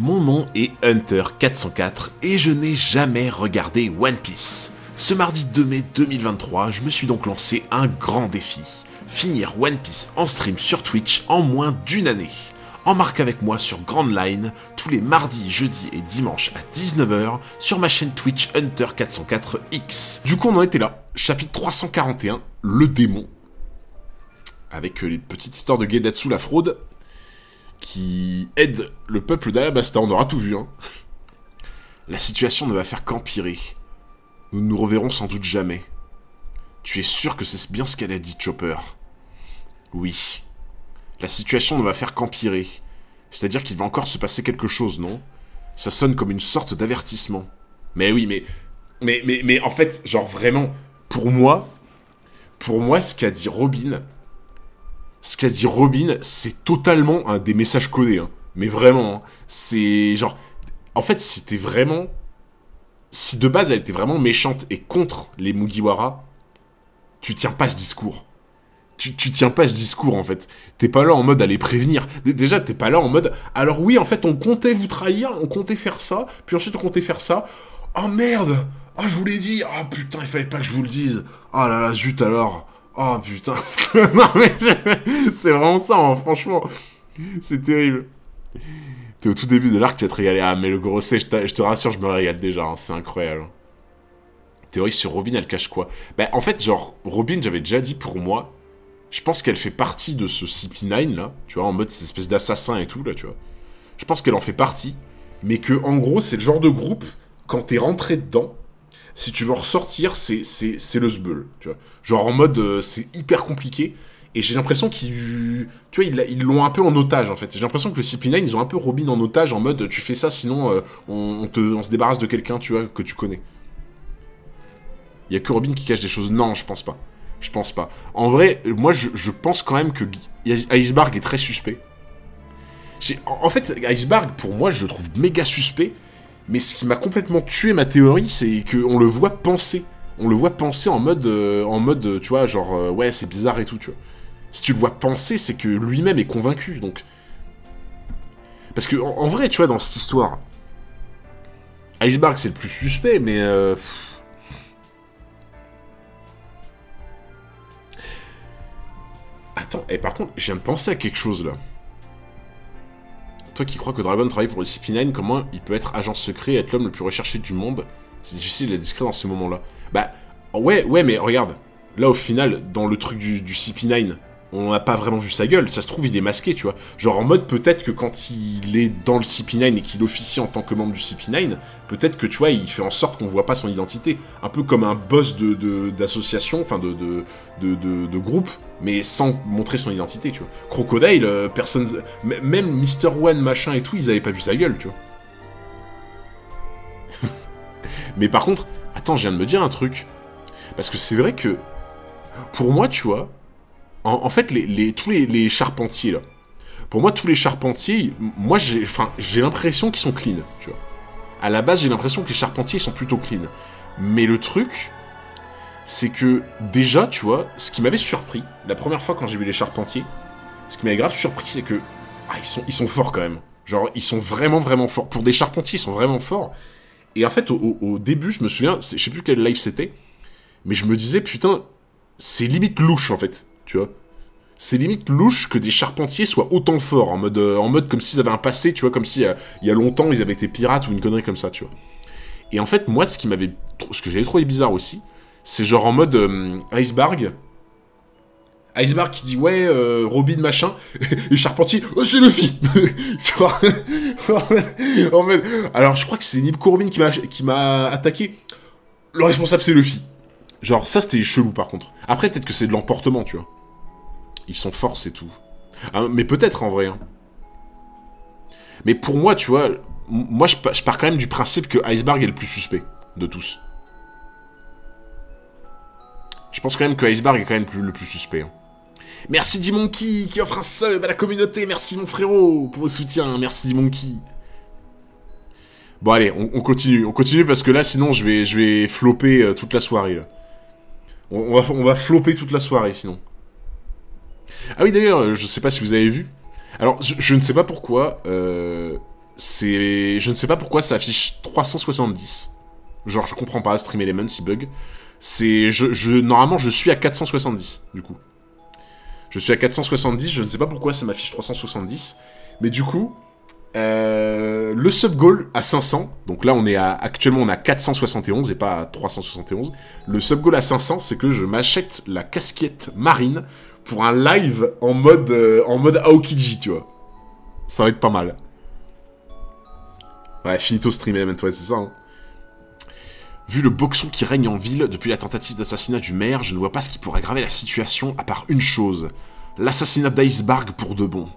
Mon nom est Hunter404 et je n'ai jamais regardé One Piece. Ce mardi 2 mai 2023, je me suis donc lancé un grand défi. Finir One Piece en stream sur Twitch en moins d'une année. Embarque avec moi sur Grand Line tous les mardis, jeudis et dimanches à 19 h sur ma chaîne Twitch Hunter404X. Du coup on en était là, chapitre 341, le démon. Avec les petites histoires de Gedatsu la fraude, qui aide le peuple d'Alabasta, on aura tout vu, hein. La situation ne va faire qu'empirer. Nous ne nous reverrons sans doute jamais. Tu es sûr que c'est bien ce qu'elle a dit, Chopper? Oui. La situation ne va faire qu'empirer. C'est-à-dire qu'il va encore se passer quelque chose, non? Ça sonne comme une sorte d'avertissement. Mais oui, mais en fait, genre vraiment, pour moi, ce qu'a dit Robin... c'est totalement un des messages codés, hein. Mais vraiment, hein. C'est genre... En fait, c'était vraiment... Si de base, elle était vraiment méchante et contre les Mugiwara, tu tiens pas ce discours. Tu tiens pas ce discours, en fait. T'es pas là en mode à les prévenir. Déjà, t'es pas là en mode... Alors oui, en fait, on comptait vous trahir, on comptait faire ça, puis ensuite on comptait faire ça. Oh merde! Ah, je vous l'ai dit! Ah putain, il fallait pas que je vous le dise! Ah là là, zut alors! Oh putain. Non mais c'est vraiment ça, hein, franchement. C'est terrible. T'es au tout début de l'arc, tu vas te régaler. Ah mais le Gorosei, je te rassure, je me régale déjà, hein, c'est incroyable. Théorie sur Robin, elle cache quoi? Bah en fait, genre, Robin, j'avais déjà dit pour moi, je pense qu'elle fait partie de ce CP9 là, tu vois, en mode cette espèce d'assassin et tout là, tu vois. Je pense qu'elle en fait partie, mais que en gros, c'est le genre de groupe, quand t'es rentré dedans, si tu veux ressortir, c'est le sbeul, tu vois. Genre en mode, c'est hyper compliqué. Et j'ai l'impression qu'ils... Tu vois, ils l'ont un peu en otage, en fait. J'ai l'impression que le CP9, ils ont un peu Robin en otage, en mode, tu fais ça, sinon on se débarrasse de quelqu'un, tu vois, que tu connais. Il y a que Robin qui cache des choses. Non, je pense pas. Je pense pas. En vrai, moi, je pense quand même que Icebarg est très suspect. En fait, Icebarg, pour moi, je le trouve méga suspect. Mais ce qui m'a complètement tué ma théorie, c'est qu'on le voit penser. On le voit penser en mode, tu vois, genre, ouais, c'est bizarre et tout, tu vois. Si tu le vois penser, c'est que lui-même est convaincu, donc... Parce que, en vrai, tu vois, dans cette histoire, Icebarg, c'est le plus suspect, mais... Attends, et par contre, je viens de penser à quelque chose, là. Toi qui crois que Dragon travaille pour le CP9, comment il peut être agent secret et être l'homme le plus recherché du monde? C'est difficile d'être discret dans ces moments-là. Bah, ouais, mais regarde. Là, au final, dans le truc du CP9, on n'a pas vraiment vu sa gueule. Ça se trouve, il est masqué, tu vois. Genre en mode, peut-être que quand il est dans le CP9 et qu'il officie en tant que membre du CP9, peut-être que, tu vois, il fait en sorte qu'on voit pas son identité. Un peu comme un boss d'association, enfin de groupe, mais sans montrer son identité, tu vois. Crocodile, personne... Même Mr. One, machin et tout, ils avaient pas vu sa gueule, tu vois. Mais par contre, attends, je viens de me dire un truc. Parce que c'est vrai que, pour moi, tu vois, en fait, tous les charpentiers, là, pour moi, tous les charpentiers, moi, j'ai l'impression qu'ils sont clean, tu vois. À la base, j'ai l'impression que les charpentiers sont plutôt clean. Mais le truc, c'est que, déjà, tu vois, ce qui m'avait surpris, la première fois quand j'ai vu les charpentiers, ce qui m'avait grave surpris, c'est que, ils sont forts quand même. Genre, ils sont vraiment, vraiment forts. Pour des charpentiers, ils sont vraiment forts. Et en fait, au début, je me souviens, je sais plus quel live c'était, mais je me disais, putain, c'est limite louche, en fait, tu vois. C'est limite louche que des charpentiers soient autant forts, en mode comme s'ils avaient un passé, tu vois, comme si, il y a longtemps, ils avaient été pirates ou une connerie comme ça, tu vois. Et en fait, moi, ce que j'avais trouvé bizarre aussi, c'est genre en mode Icebarg qui dit ouais Robin machin et Charpentier oh c'est Luffy. Tu vois, en mode, alors je crois que c'est Nico Robin qui m'a attaqué, le responsable c'est Luffy. Genre ça c'était chelou par contre. Après peut-être que c'est de l'emportement, tu vois, ils sont forts c'est tout, ah, mais peut-être en vrai, hein. Mais pour moi tu vois, moi je pars quand même du principe que Icebarg est le plus suspect de tous. Je pense quand même que Icebarg est quand même le plus suspect, hein. Merci D-Monkey qui offre un sub à la communauté. Merci mon frérot pour vos soutiens. Merci D-Monkey. Bon allez, on continue. On continue parce que là sinon je vais flopper toute la soirée là. On va flopper toute la soirée sinon. Ah oui d'ailleurs, je sais pas si vous avez vu. Alors je ne sais pas pourquoi c'est... Je ne sais pas pourquoi ça affiche 370. Genre, je comprends pas, Stream Elements, il bug. C'est... Normalement, je suis à 470, du coup. Je suis à 470, je ne sais pas pourquoi ça m'affiche 370. Mais du coup, le sub goal à 500, donc là actuellement on est à 471 et pas à 371. Le sub goal à 500, c'est que je m'achète la casquette marine pour un live en mode Aokiji, tu vois. Ça va être pas mal. Ouais, finito stream element, ouais, c'est ça. Hein. Vu le boxon qui règne en ville depuis la tentative d'assassinat du maire, je ne vois pas ce qui pourrait aggraver la situation à part une chose. L'assassinat d'Icebarg pour de bon.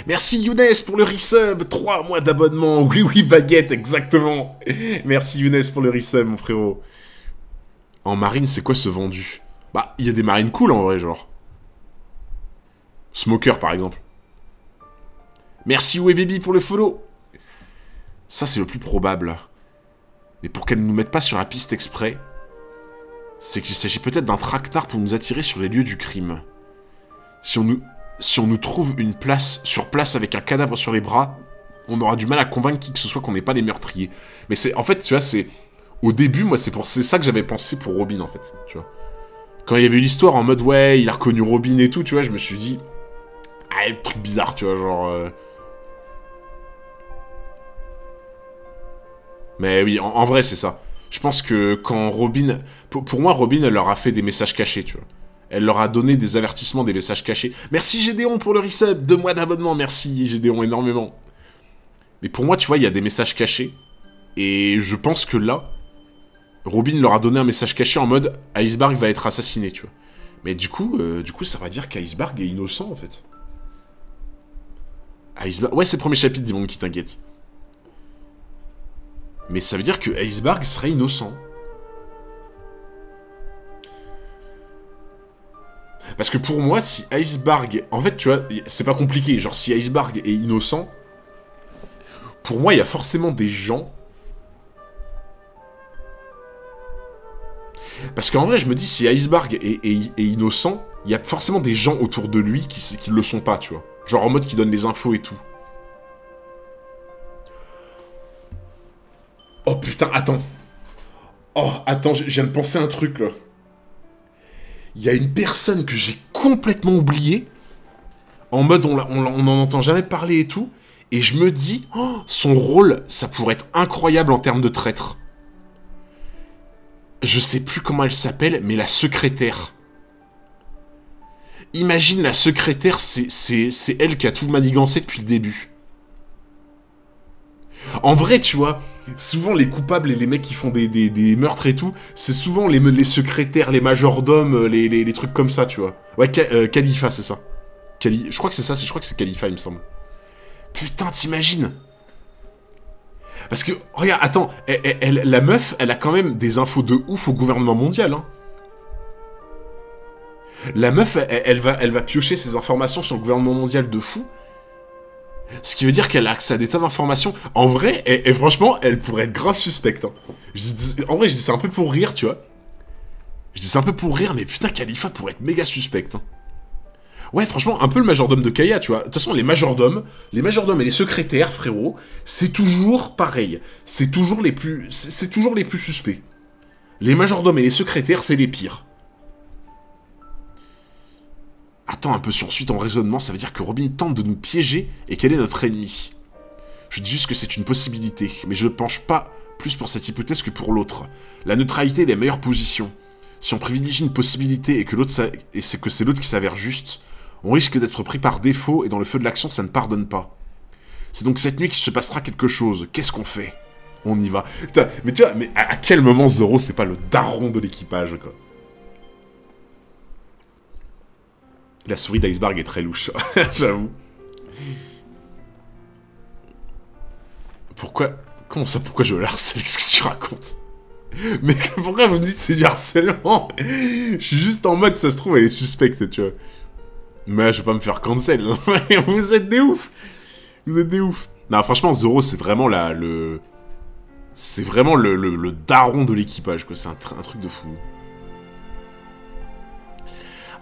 Merci Younes pour le resub, 3 mois d'abonnement, oui oui baguette, exactement. Merci Younes pour le resub mon frérot. En marine c'est quoi ce vendu? Bah il y a des marines cool en vrai genre. Smoker par exemple. Merci Webaby pour le follow. Ça c'est le plus probable. Mais pour qu'elle ne nous mette pas sur la piste exprès, c'est qu'il s'agit peut-être d'un traquenard pour nous attirer sur les lieux du crime. Si on nous trouve une place sur place avec un cadavre sur les bras, on aura du mal à convaincre qui que ce soit qu'on n'est pas les meurtriers. Mais c'est, en fait, tu vois, c'est... Au début, moi, c'est ça que j'avais pensé pour Robin, en fait, tu vois. Quand il y avait eu l'histoire en mode, ouais, il a reconnu Robin et tout, tu vois, je me suis dit... Ah, le truc bizarre, tu vois, genre... Mais oui, en vrai, c'est ça. Je pense que quand Robin... Pour moi, Robin, elle leur a fait des messages cachés, tu vois. Elle leur a donné des avertissements, des messages cachés. Merci Gédéon pour le resub, 2 mois d'abonnement, merci Gédéon énormément. Mais pour moi, tu vois, il y a des messages cachés. Et je pense que là, Robin leur a donné un message caché en mode Icebarg va être assassiné, tu vois. Mais du coup, ça va dire qu'Icebarg est innocent, en fait. Icebarg... Ouais, c'est le premier chapitre, dis-moi qui t'inquiète. Mais ça veut dire que Icebarg serait innocent. Parce que pour moi, si Icebarg... En fait, tu vois, c'est pas compliqué. Genre, si Icebarg est innocent, pour moi, il y a forcément des gens... Parce qu'en vrai, je me dis, si Icebarg est innocent, il y a forcément des gens autour de lui qui le sont pas, tu vois. Genre en mode qui donne les infos et tout. Oh putain, attends. Oh, attends, je viens de penser à un truc, là. Il y a une personne que j'ai complètement oubliée. En mode, on n'en entend jamais parler et tout. Et je me dis, oh, son rôle, ça pourrait être incroyable en termes de traître. Je sais plus comment elle s'appelle, mais la secrétaire. Imagine la secrétaire, c'est elle qui a tout manigancé depuis le début. En vrai, tu vois, souvent les coupables et les mecs qui font des meurtres et tout, c'est souvent les secrétaires, les majordomes, les trucs comme ça, tu vois. Ouais, Khalifa, c'est ça. Je crois que c'est ça, je crois que c'est Khalifa, il me semble. Putain, t'imagines? Parce que, regarde, attends, la meuf, elle a quand même des infos de ouf au gouvernement mondial, hein. La meuf, elle va piocher ses informations sur le gouvernement mondial de fou. Ce qui veut dire qu'elle a accès à des tas d'informations. En vrai, et franchement, elle pourrait être grave suspecte. Hein. En vrai, je dis ça un peu pour rire, tu vois. Je dis ça un peu pour rire, mais putain, Khalifa pourrait être méga suspecte. Hein. Ouais, franchement, un peu le majordome de Kaya, tu vois. De toute façon, les majordomes et les secrétaires, frérot, c'est toujours pareil. C'est toujours les plus suspects. Les majordomes et les secrétaires, c'est les pires. Attends un peu, si on suit ton raisonnement, ça veut dire que Robin tente de nous piéger et qu'elle est notre ennemie. Je dis juste que c'est une possibilité, mais je ne penche pas plus pour cette hypothèse que pour l'autre. La neutralité est la meilleure position. Si on privilégie une possibilité et que c'est l'autre qui s'avère juste, on risque d'être pris par défaut et dans le feu de l'action, ça ne pardonne pas. C'est donc cette nuit qu'il se passera quelque chose. Qu'est-ce qu'on fait? On y va. Putain, mais tu vois, mais à quel moment Zoro, c'est pas le daron de l'équipage, quoi? La souris d'Icebarg est très louche, j'avoue. Pourquoi... Comment ça, pourquoi je le harcèle? Qu'est-ce que tu racontes? Mais pourquoi vous me dites c'est du harcèlement? Je suis juste en mode, ça se trouve, elle est suspecte, tu vois. Mais je vais pas me faire cancel. Vous êtes des ouf. Vous êtes des ouf. Non, franchement, Zoro, c'est vraiment c'est vraiment le daron de l'équipage, quoi. C'est un truc de fou.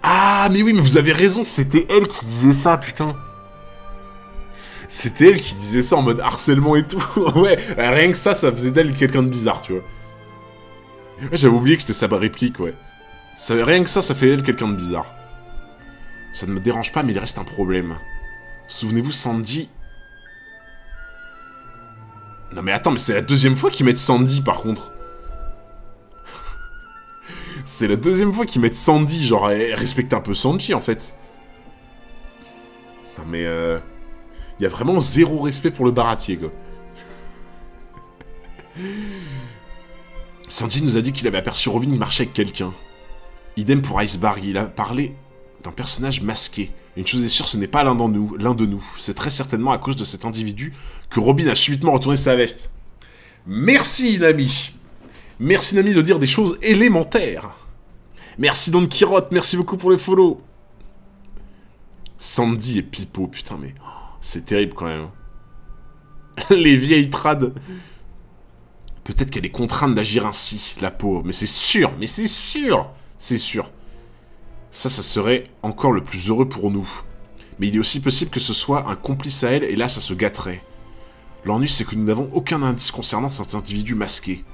Ah, mais oui, mais vous avez raison, c'était elle qui disait ça, putain. C'était elle qui disait ça en mode harcèlement et tout. Ouais, rien que ça faisait d'elle quelqu'un de bizarre, tu vois. Ouais, j'avais oublié que c'était sa réplique, ouais. Rien que ça fait d'elle quelqu'un de bizarre. Ça ne me dérange pas, mais il reste un problème. Souvenez-vous, Sandy... Non mais attends, mais c'est la deuxième fois qu'ils mettent Sandy, par contre. C'est la deuxième fois qu'ils mettent Sandy, genre, respectez un peu Sandy, en fait. Non mais, il y a vraiment zéro respect pour le baratier, quoi. Sandy nous a dit qu'il avait aperçu Robin marcher avec quelqu'un. Idem pour Iceberg, il a parlé d'un personnage masqué. Une chose est sûre, ce n'est pas l'un de nous. C'est très certainement à cause de cet individu que Robin a subitement retourné sa veste. Merci, Nami. Merci, Nami, de dire des choses élémentaires. Merci, Don Quirotte, merci beaucoup pour les follow. Sandy et Pipo, putain, mais... c'est terrible, quand même. Les vieilles trades. Peut-être qu'elle est contrainte d'agir ainsi, la pauvre. Mais c'est sûr, c'est sûr. Ça serait encore le plus heureux pour nous. Mais il est aussi possible que ce soit un complice à elle, et là, ça se gâterait. L'ennui, c'est que nous n'avons aucun indice concernant cet individu masqué.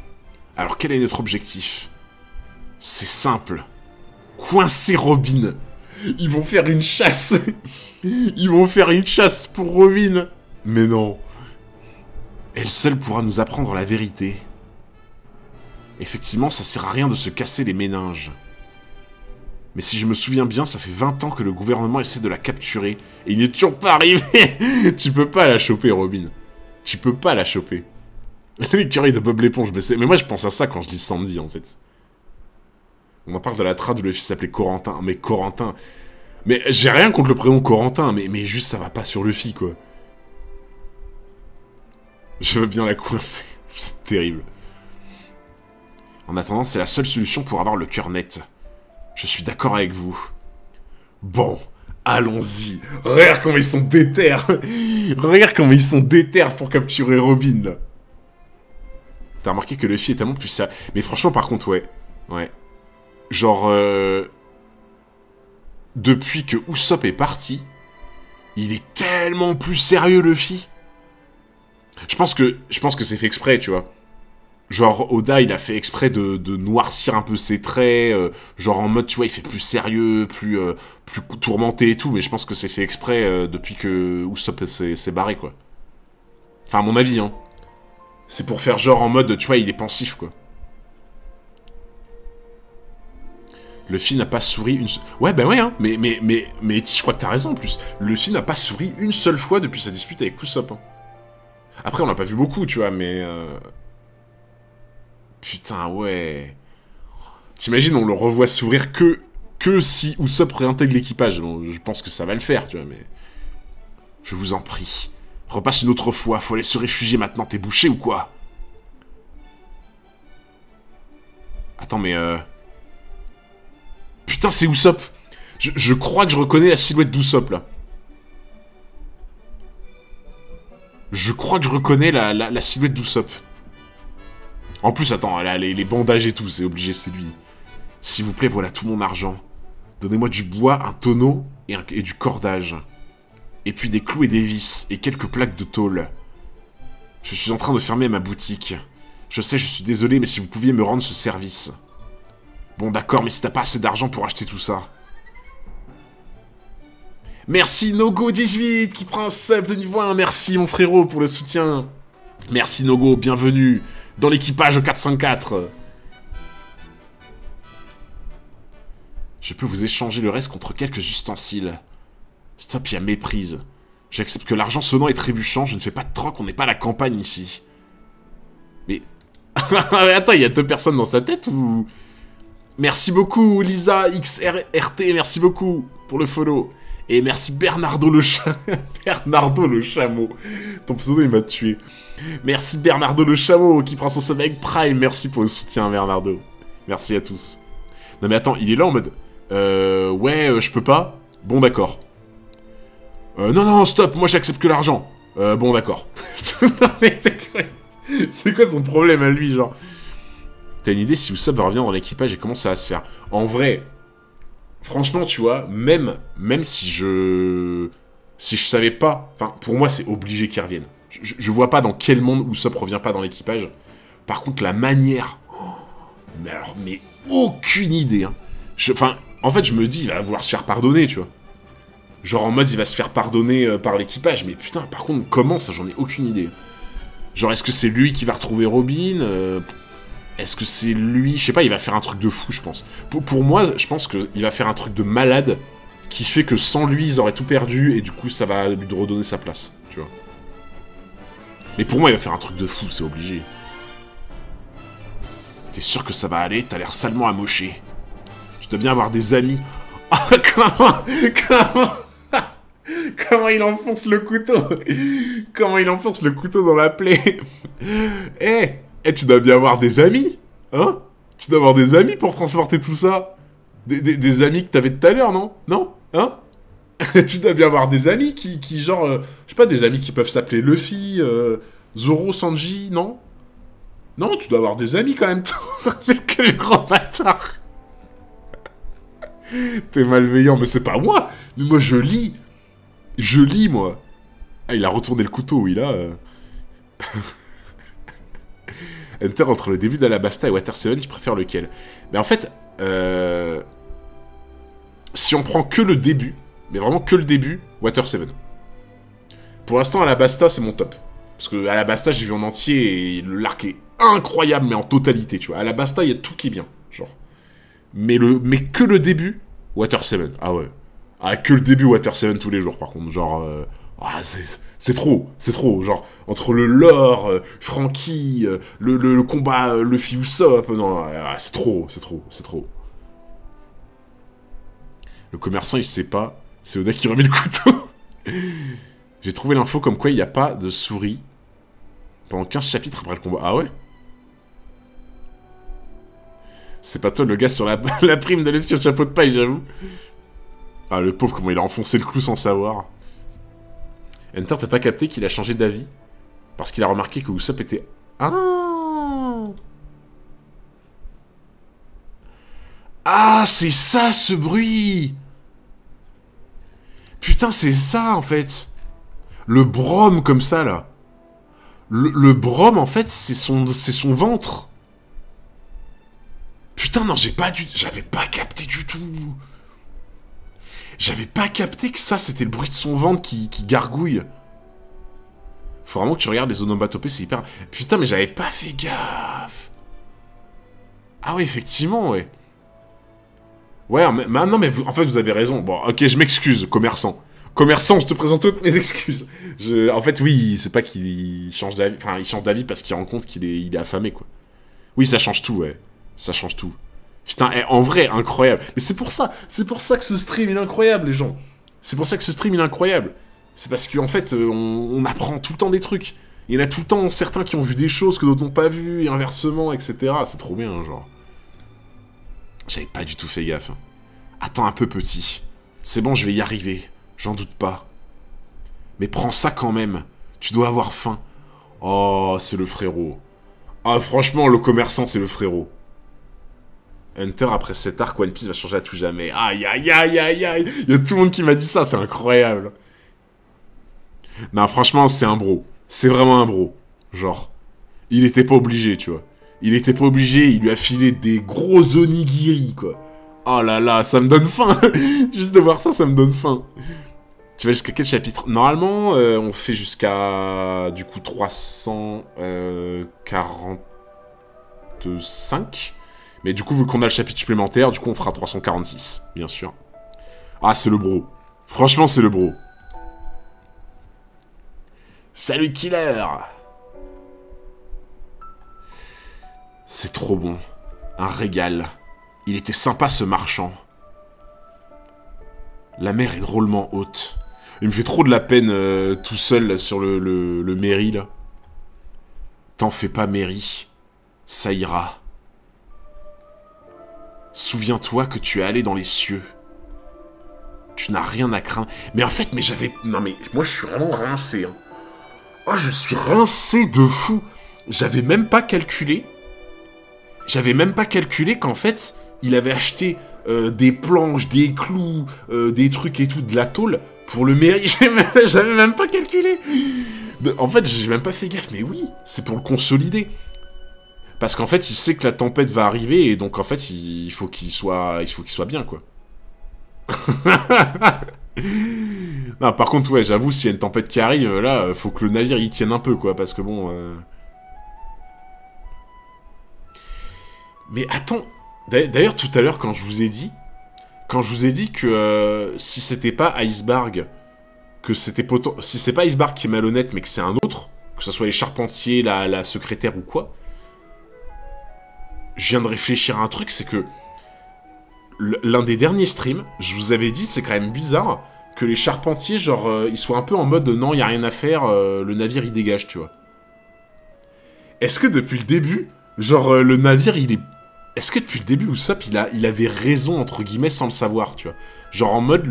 Alors, quel est notre objectif? C'est simple. Coincer Robin. Ils vont faire une chasse. Ils vont faire une chasse pour Robin. Mais non. Elle seule pourra nous apprendre la vérité. Effectivement, ça sert à rien de se casser les méninges. Mais si je me souviens bien, ça fait 20 ans que le gouvernement essaie de la capturer. Et il n'est toujours pas arrivé. Tu peux pas la choper, Robin. Tu peux pas la choper. L'écureuil de Bob l'éponge. Mais moi, je pense à ça quand je dis Sandy, en fait. On en parle de la trad où le fils s'appelait Corentin. Mais Corentin... Mais j'ai rien contre le prénom Corentin, mais juste ça va pas sur le fi, quoi. Je veux bien la coincer. C'est terrible. En attendant, c'est la seule solution pour avoir le cœur net. Je suis d'accord avec vous. Bon, allons-y. Regarde comment ils sont déter. Regarde comment ils sont déter pour capturer Robin, là. T'as remarqué que le fi est tellement plus sérieux. Mais franchement, par contre, ouais. Ouais. Genre, depuis que Usopp est parti, il est tellement plus sérieux, Luffy. Je pense que c'est fait exprès, tu vois. Genre, Oda, il a fait exprès de noircir un peu ses traits, genre en mode, tu vois, il fait plus sérieux, plus tourmenté et tout, mais je pense que c'est fait exprès depuis que Usopp s'est barré, quoi. Enfin, à mon avis, hein. C'est pour faire genre en mode, tu vois, il est pensif, quoi. Luffy n'a pas souri une... Ouais, bah ouais, hein. Mais je crois que t'as raison, en plus. Luffy n'a pas souri une seule fois depuis sa dispute avec Usopp, hein. Après, on l'a pas vu beaucoup, tu vois, mais... Putain, ouais... T'imagines, on le revoit sourire que si Usopp réintègre l'équipage. Bon, je pense que ça va le faire, tu vois, mais... Je vous en prie. Repasse une autre fois, faut aller se réfugier maintenant, t'es bouché ou quoi? Attends, mais Putain, c'est Usopp. Je crois que je reconnais la silhouette d'Usopp, là. Je crois que je reconnais la silhouette d'Usopp. En plus, attends, là, les bandages et tout, c'est obligé, c'est lui. S'il vous plaît, voilà tout mon argent. Donnez-moi du bois, un tonneau et du cordage. Et puis des clous et des vis, et quelques plaques de tôle. Je suis en train de fermer ma boutique. Je sais, je suis désolé, mais si vous pouviez me rendre ce service. Bon, d'accord, mais si t'as pas assez d'argent pour acheter tout ça. Merci Nogo18 qui prend un sub de niveau 1. Merci mon frérot pour le soutien. Merci Nogo, bienvenue dans l'équipage 454. Je peux vous échanger le reste contre quelques ustensiles. Stop, il y a méprise. J'accepte que l'argent sonnant et trébuchant, je ne fais pas de troc, on n'est pas à la campagne ici. Mais... Attends, il y a 2 personnes dans sa tête ou... Merci beaucoup Lisa XRRT, merci beaucoup pour le follow. Et merci Bernardo le Bernardo le chameau. Ton pseudo il m'a tué. Merci Bernardo le chameau qui prend son sub avec Prime. Merci pour le soutien Bernardo. Merci à tous. Non mais attends, il est là en mode... ouais, je peux pas. Bon d'accord. Non, stop, moi j'accepte que l'argent. Bon d'accord. C'est quoi son problème à lui, genre? T'as une idée si Usopp va revenir dans l'équipage et comment ça va se faire? En vrai, franchement, tu vois, même si je Si je savais pas... Enfin, pour moi, c'est obligé qu'ils reviennent. Je vois pas dans quel monde Usopp revient pas dans l'équipage. Par contre, la manière... Mais alors, mais aucune idée, hein. Enfin, en fait, je me dis, il va vouloir se faire pardonner, tu vois. Genre en mode, il va se faire pardonner par l'équipage. Mais putain, par contre, comment ça, j'en ai aucune idée. Genre, est-ce que c'est lui qui va retrouver Robin Est-ce que c'est lui... Je sais pas, il va faire un truc de fou, je pense. Pour moi, je pense qu'il va faire un truc de malade qui fait que sans lui, ils auraient tout perdu et du coup, ça va lui redonner sa place, tu vois. Mais pour moi, il va faire un truc de fou, c'est obligé. T'es sûr que ça va aller? T'as l'air salement amoché. Tu dois bien avoir des amis. Ah, comment il enfonce le couteau? Comment il enfonce le couteau dans la plaie? Tu dois bien avoir des amis, hein? Tu dois avoir des amis pour transporter tout ça. Des amis que t'avais tout à l'heure, non? Non? Hein? Tu dois bien avoir des amis qui genre... je sais pas, des amis qui peuvent s'appeler Luffy, Zoro, Sanji, non? Non, tu dois avoir des amis quand même. Quel grand bâtard. T'es malveillant, mais c'est pas moi. Mais moi, je lis. Je lis, moi. Ah, il a retourné le couteau, il a... Enter, entre le début d'Alabasta et Water 7, je préfère lequel? Mais en fait, si on prend que le début, mais vraiment que le début, Water 7. Pour l'instant, Alabasta, c'est mon top. Parce que Alabasta, j'ai vu en entier et l'arc est incroyable, mais en totalité, tu vois. Alabasta, il y a tout qui est bien, genre. Mais que le début, Water 7. Ah ouais. Ah, que le début, Water 7 tous les jours, par contre. Genre, c'est trop, genre, entre le lore, Franky, le combat, Luffy Usopp, non, c'est trop. Le commerçant, il sait pas, c'est Oda qui remet le couteau. J'ai trouvé l'info comme quoi il n'y a pas de souris pendant 15 chapitres après le combat. Ah ouais? C'est pas toi le gars sur la prime de Luffy au chapeau de paille, j'avoue. Ah, le pauvre, comment il a enfoncé le clou sans savoir. Enter, t'as pas capté qu'il a changé d'avis? Parce qu'il a remarqué que Usopp était... Ah! Ah, c'est ça, ce bruit! Putain, c'est ça, en fait. Le brome, comme ça, là. Le brome, en fait, c'est son ventre. Putain, non, j'avais pas capté du tout. J'avais pas capté que ça, c'était le bruit de son ventre qui gargouille. Faut vraiment que tu regardes les onomatopées, c'est hyper... Putain, mais j'avais pas fait gaffe. Ah ouais, effectivement, ouais. Ouais, mais non, mais en fait, vous avez raison. Bon, ok, je m'excuse, commerçant. Commerçant, je te présente toutes mes excuses. En fait, oui, c'est pas qu'il change d'avis... Enfin, il change d'avis parce qu'il rend compte qu'il est affamé, quoi. Oui, ça change tout, ouais. Ça change tout. Putain, en vrai, incroyable. Mais c'est pour ça que ce stream, il est incroyable, les gens. C'est pour ça que ce stream, il est incroyable. C'est parce qu'en fait, on apprend tout le temps des trucs. Il y en a tout le temps certains qui ont vu des choses que d'autres n'ont pas vues, et inversement, etc. C'est trop bien, genre. J'avais pas du tout fait gaffe. Attends un peu, petit. C'est bon, je vais y arriver. J'en doute pas. Mais prends ça quand même. Tu dois avoir faim. Oh, c'est le frérot. Ah, franchement, le commerçant, c'est le frérot. Hunter, après cet arc, One Piece va changer à tout jamais. Aïe, aïe, aïe, aïe, aïe. Il y a tout le monde qui m'a dit ça, c'est incroyable. Non, franchement, c'est un bro. C'est vraiment un bro. Genre, il était pas obligé, tu vois. Il était pas obligé, il lui a filé des gros onigiri, quoi. Oh là là, ça me donne faim. Juste de voir ça, ça me donne faim. Tu vas jusqu'à quel chapitre? Normalement, on fait jusqu'à, du coup, 345. Mais du coup, vu qu'on a le chapitre supplémentaire, du coup, on fera 346, bien sûr. Ah, c'est le bro. Franchement, c'est le bro. Salut, Killer! C'est trop bon. Un régal. Il était sympa, ce marchand. La mer est drôlement haute. Il me fait trop de la peine tout seul là, sur le Mary, là. T'en fais pas, Mary. Ça ira. Souviens-toi que tu es allé dans les cieux. Tu n'as rien à craindre. Mais en fait, mais j'avais... Non mais, moi je suis vraiment rincé. Hein. Oh, je suis rincé de fou. J'avais même pas calculé. J'avais même pas calculé qu'en fait, il avait acheté des planches, des clous, des trucs et tout, de la tôle, Pour le mérite, j'avais même pas calculé. En fait, j'ai même pas fait gaffe, mais oui, c'est pour le consolider. Parce qu'en fait, il sait que la tempête va arriver, et donc en fait, il faut qu'il soit bien, quoi. Non, par contre, ouais, j'avoue, s'il y a une tempête qui arrive, là, faut que le navire y tienne un peu, quoi, parce que bon... Mais attends, d'ailleurs, tout à l'heure, quand je vous ai dit que si c'était pas Iceberg, si c'est pas Iceberg qui est malhonnête, mais que c'est un autre, que ce soit les charpentiers, la secrétaire ou quoi, je viens de réfléchir à un truc, c'est que l'un des derniers streams, je vous avais dit, c'est quand même bizarre que les charpentiers, genre, ils soient un peu en mode non, y a rien à faire, le navire il dégage, tu vois. Est-ce que depuis le début, genre, le navire il est. Est-ce que depuis le début, Usopp il avait raison, entre guillemets, sans le savoir, tu vois. Genre en mode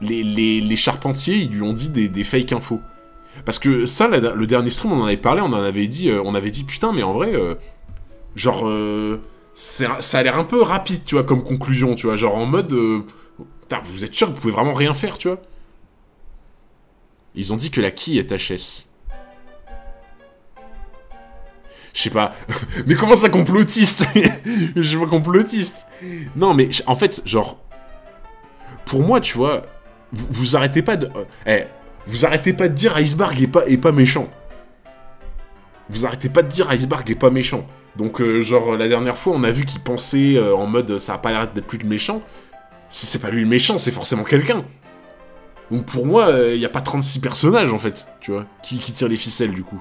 les charpentiers, ils lui ont dit des fake infos. Parce que ça, le dernier stream, on en avait parlé, on avait dit putain, mais en vrai, genre, ça a l'air un peu rapide, tu vois, comme conclusion, tu vois, genre en mode, putain, vous êtes sûr que vous pouvez vraiment rien faire, tu vois. Ils ont dit que la quille est HS. Je sais pas. Mais comment ça complotiste? Je vois complotiste. Non, mais en fait, genre, pour moi, tu vois, vous arrêtez pas de... vous arrêtez pas de dire Iceberg est pas méchant. Vous arrêtez pas de dire Iceberg est pas méchant. Donc, genre, la dernière fois, on a vu qu'il pensait en mode ça a pas l'air d'être lui le méchant. Si c'est pas lui le méchant, c'est forcément quelqu'un. Donc, pour moi, y a pas 36 personnages, en fait, tu vois, qui tirent les ficelles, du coup.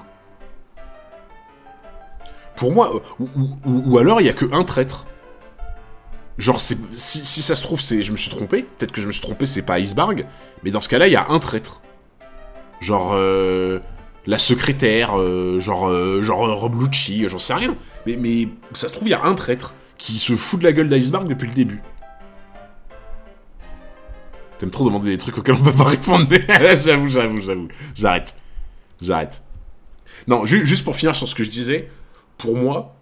Pour moi, ou alors il y a que un traître. Genre, si ça se trouve, je me suis trompé. Peut-être que je me suis trompé, c'est pas Iceberg. Mais dans ce cas-là, il y a un traître. Genre, la secrétaire, genre Rob Lucci, j'en sais rien. Mais ça se trouve, il y a un traître qui se fout de la gueule d'Iceberg depuis le début. T'aimes trop demander des trucs auxquels on peut pas répondre, mais j'avoue. J'arrête. Non, juste pour finir sur ce que je disais, pour moi,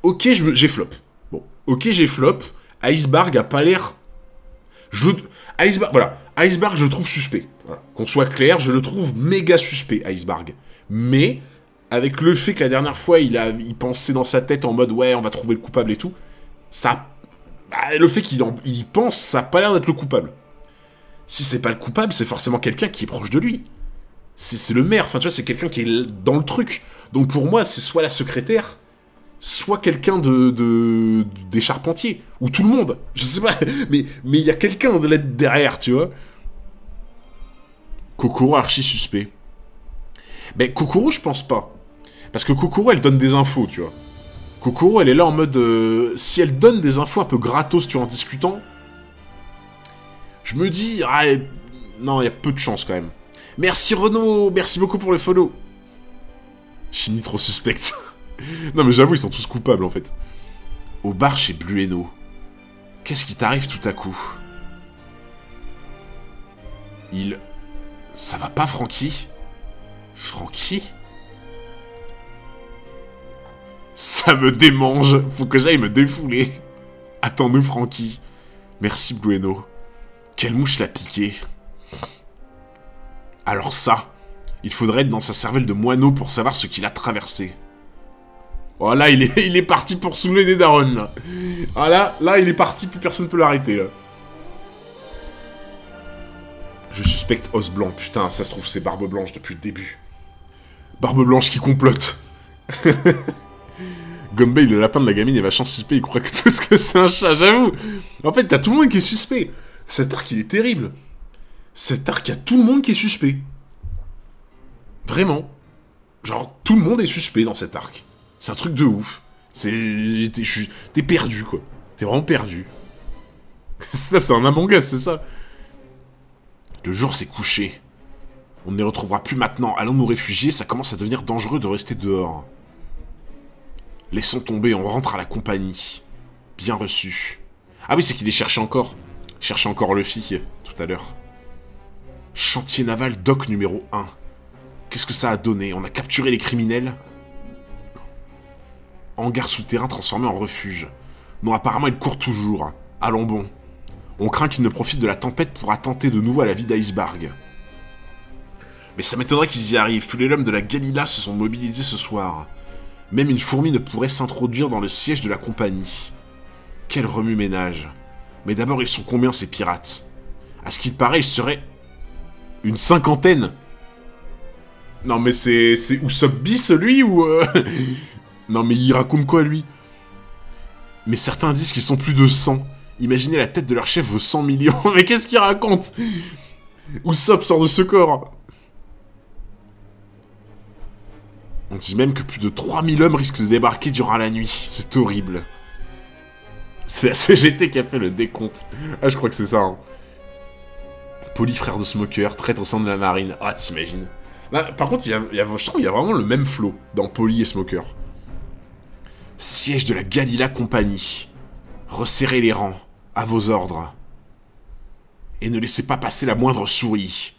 ok, j'ai flop. Bon, ok, j'ai flop. Iceberg a pas l'air... Iceberg, je le trouve suspect. Voilà. Qu'on soit clair, je le trouve méga suspect, Iceberg. Mais, avec le fait que la dernière fois, il pensait dans sa tête en mode, ouais, on va trouver le coupable et tout, ça... le fait qu'il y pense, ça a pas l'air d'être le coupable. Si c'est pas le coupable, c'est forcément quelqu'un qui est proche de lui. C'est le maire, enfin tu vois, c'est quelqu'un qui est dans le truc. Donc pour moi, c'est soit la secrétaire, soit quelqu'un des charpentiers, ou tout le monde. Je sais pas, mais il y a quelqu'un de l'aide derrière, tu vois. Kokoro archi suspect. Mais Kokoro, je pense pas. Parce que Kokoro, elle donne des infos, tu vois. Kokoro, elle est là en mode... si elle donne des infos un peu gratos, tu vois, en discutant, je me dis... non, il y a peu de chance, quand même. Merci Renaud, merci beaucoup pour le follow. Chini trop suspecte. Non mais j'avoue, ils sont tous coupables en fait. Au bar chez Blueno. Qu'est-ce qui t'arrive tout à coup? Ça va pas, Francky? Francky? Ça me démange. Faut que j'aille me défouler. Attends-nous, Francky. Merci, Blueno. Quelle mouche l'a piqué? Alors ça, il faudrait être dans sa cervelle de moineau pour savoir ce qu'il a traversé. Oh là, il est parti pour saouler des darons, là. Ah là, il est parti, plus personne ne peut l'arrêter, là. Je suspecte Os Blanc. Putain, ça se trouve, c'est Barbe Blanche depuis le début. Barbe Blanche qui complote. Gumbay, le lapin de la gamine, est vachement suspect. Il croit que tout ce que c'est un chat, j'avoue. En fait, t'as tout le monde qui est suspect. Cet arc, il est terrible. Cet arc, il y a tout le monde qui est suspect. Vraiment. Genre, tout le monde est suspect dans cet arc. C'est un truc de ouf. T'es perdu, quoi. T'es vraiment perdu. Ça, c'est un Among Us, c'est ça. Le jour s'est couché. On ne les retrouvera plus maintenant. Allons nous réfugier, ça commence à devenir dangereux de rester dehors. Laissons tomber, on rentre à la compagnie. Bien reçu. Ah oui, c'est qu'il les cherchait encore. Cherchait encore Luffy, tout à l'heure. Chantier naval dock numéro 1. Qu'est-ce que ça a donné? On a capturé les criminels. Hangar souterrain transformé en refuge. Non, apparemment, il court toujours. Allons bon. On craint qu'il ne profite de la tempête pour attenter de nouveau à la vie d'Iceberg. Mais ça m'étonnerait qu'ils y arrivent. Tous les hommes de la Galila se sont mobilisés ce soir. Même une fourmi ne pourrait s'introduire dans le siège de la compagnie. Quel remue-ménage. Mais d'abord, ils sont combien ces pirates? À ce qu'il paraît, ils seraient... une cinquantaine. Non mais c'est Usopp Bis lui ou... Non mais il raconte quoi lui? Mais certains disent qu'ils sont plus de 100. Imaginez, la tête de leur chef vaut 100 millions. Mais qu'est-ce qu'il raconte? Usopp sort de ce corps. On dit même que plus de 3000 hommes risquent de débarquer durant la nuit. C'est horrible. C'est la CGT qui a fait le décompte. Ah, je crois que c'est ça. Hein. Poli, frère de Smoker, traître au sein de la marine. Ah, t'imagines. Par contre, je trouve qu'il y a vraiment le même flow dans Poli et Smoker. Siège de la Galila Compagnie. Resserrez les rangs. À vos ordres. Et ne laissez pas passer la moindre souris.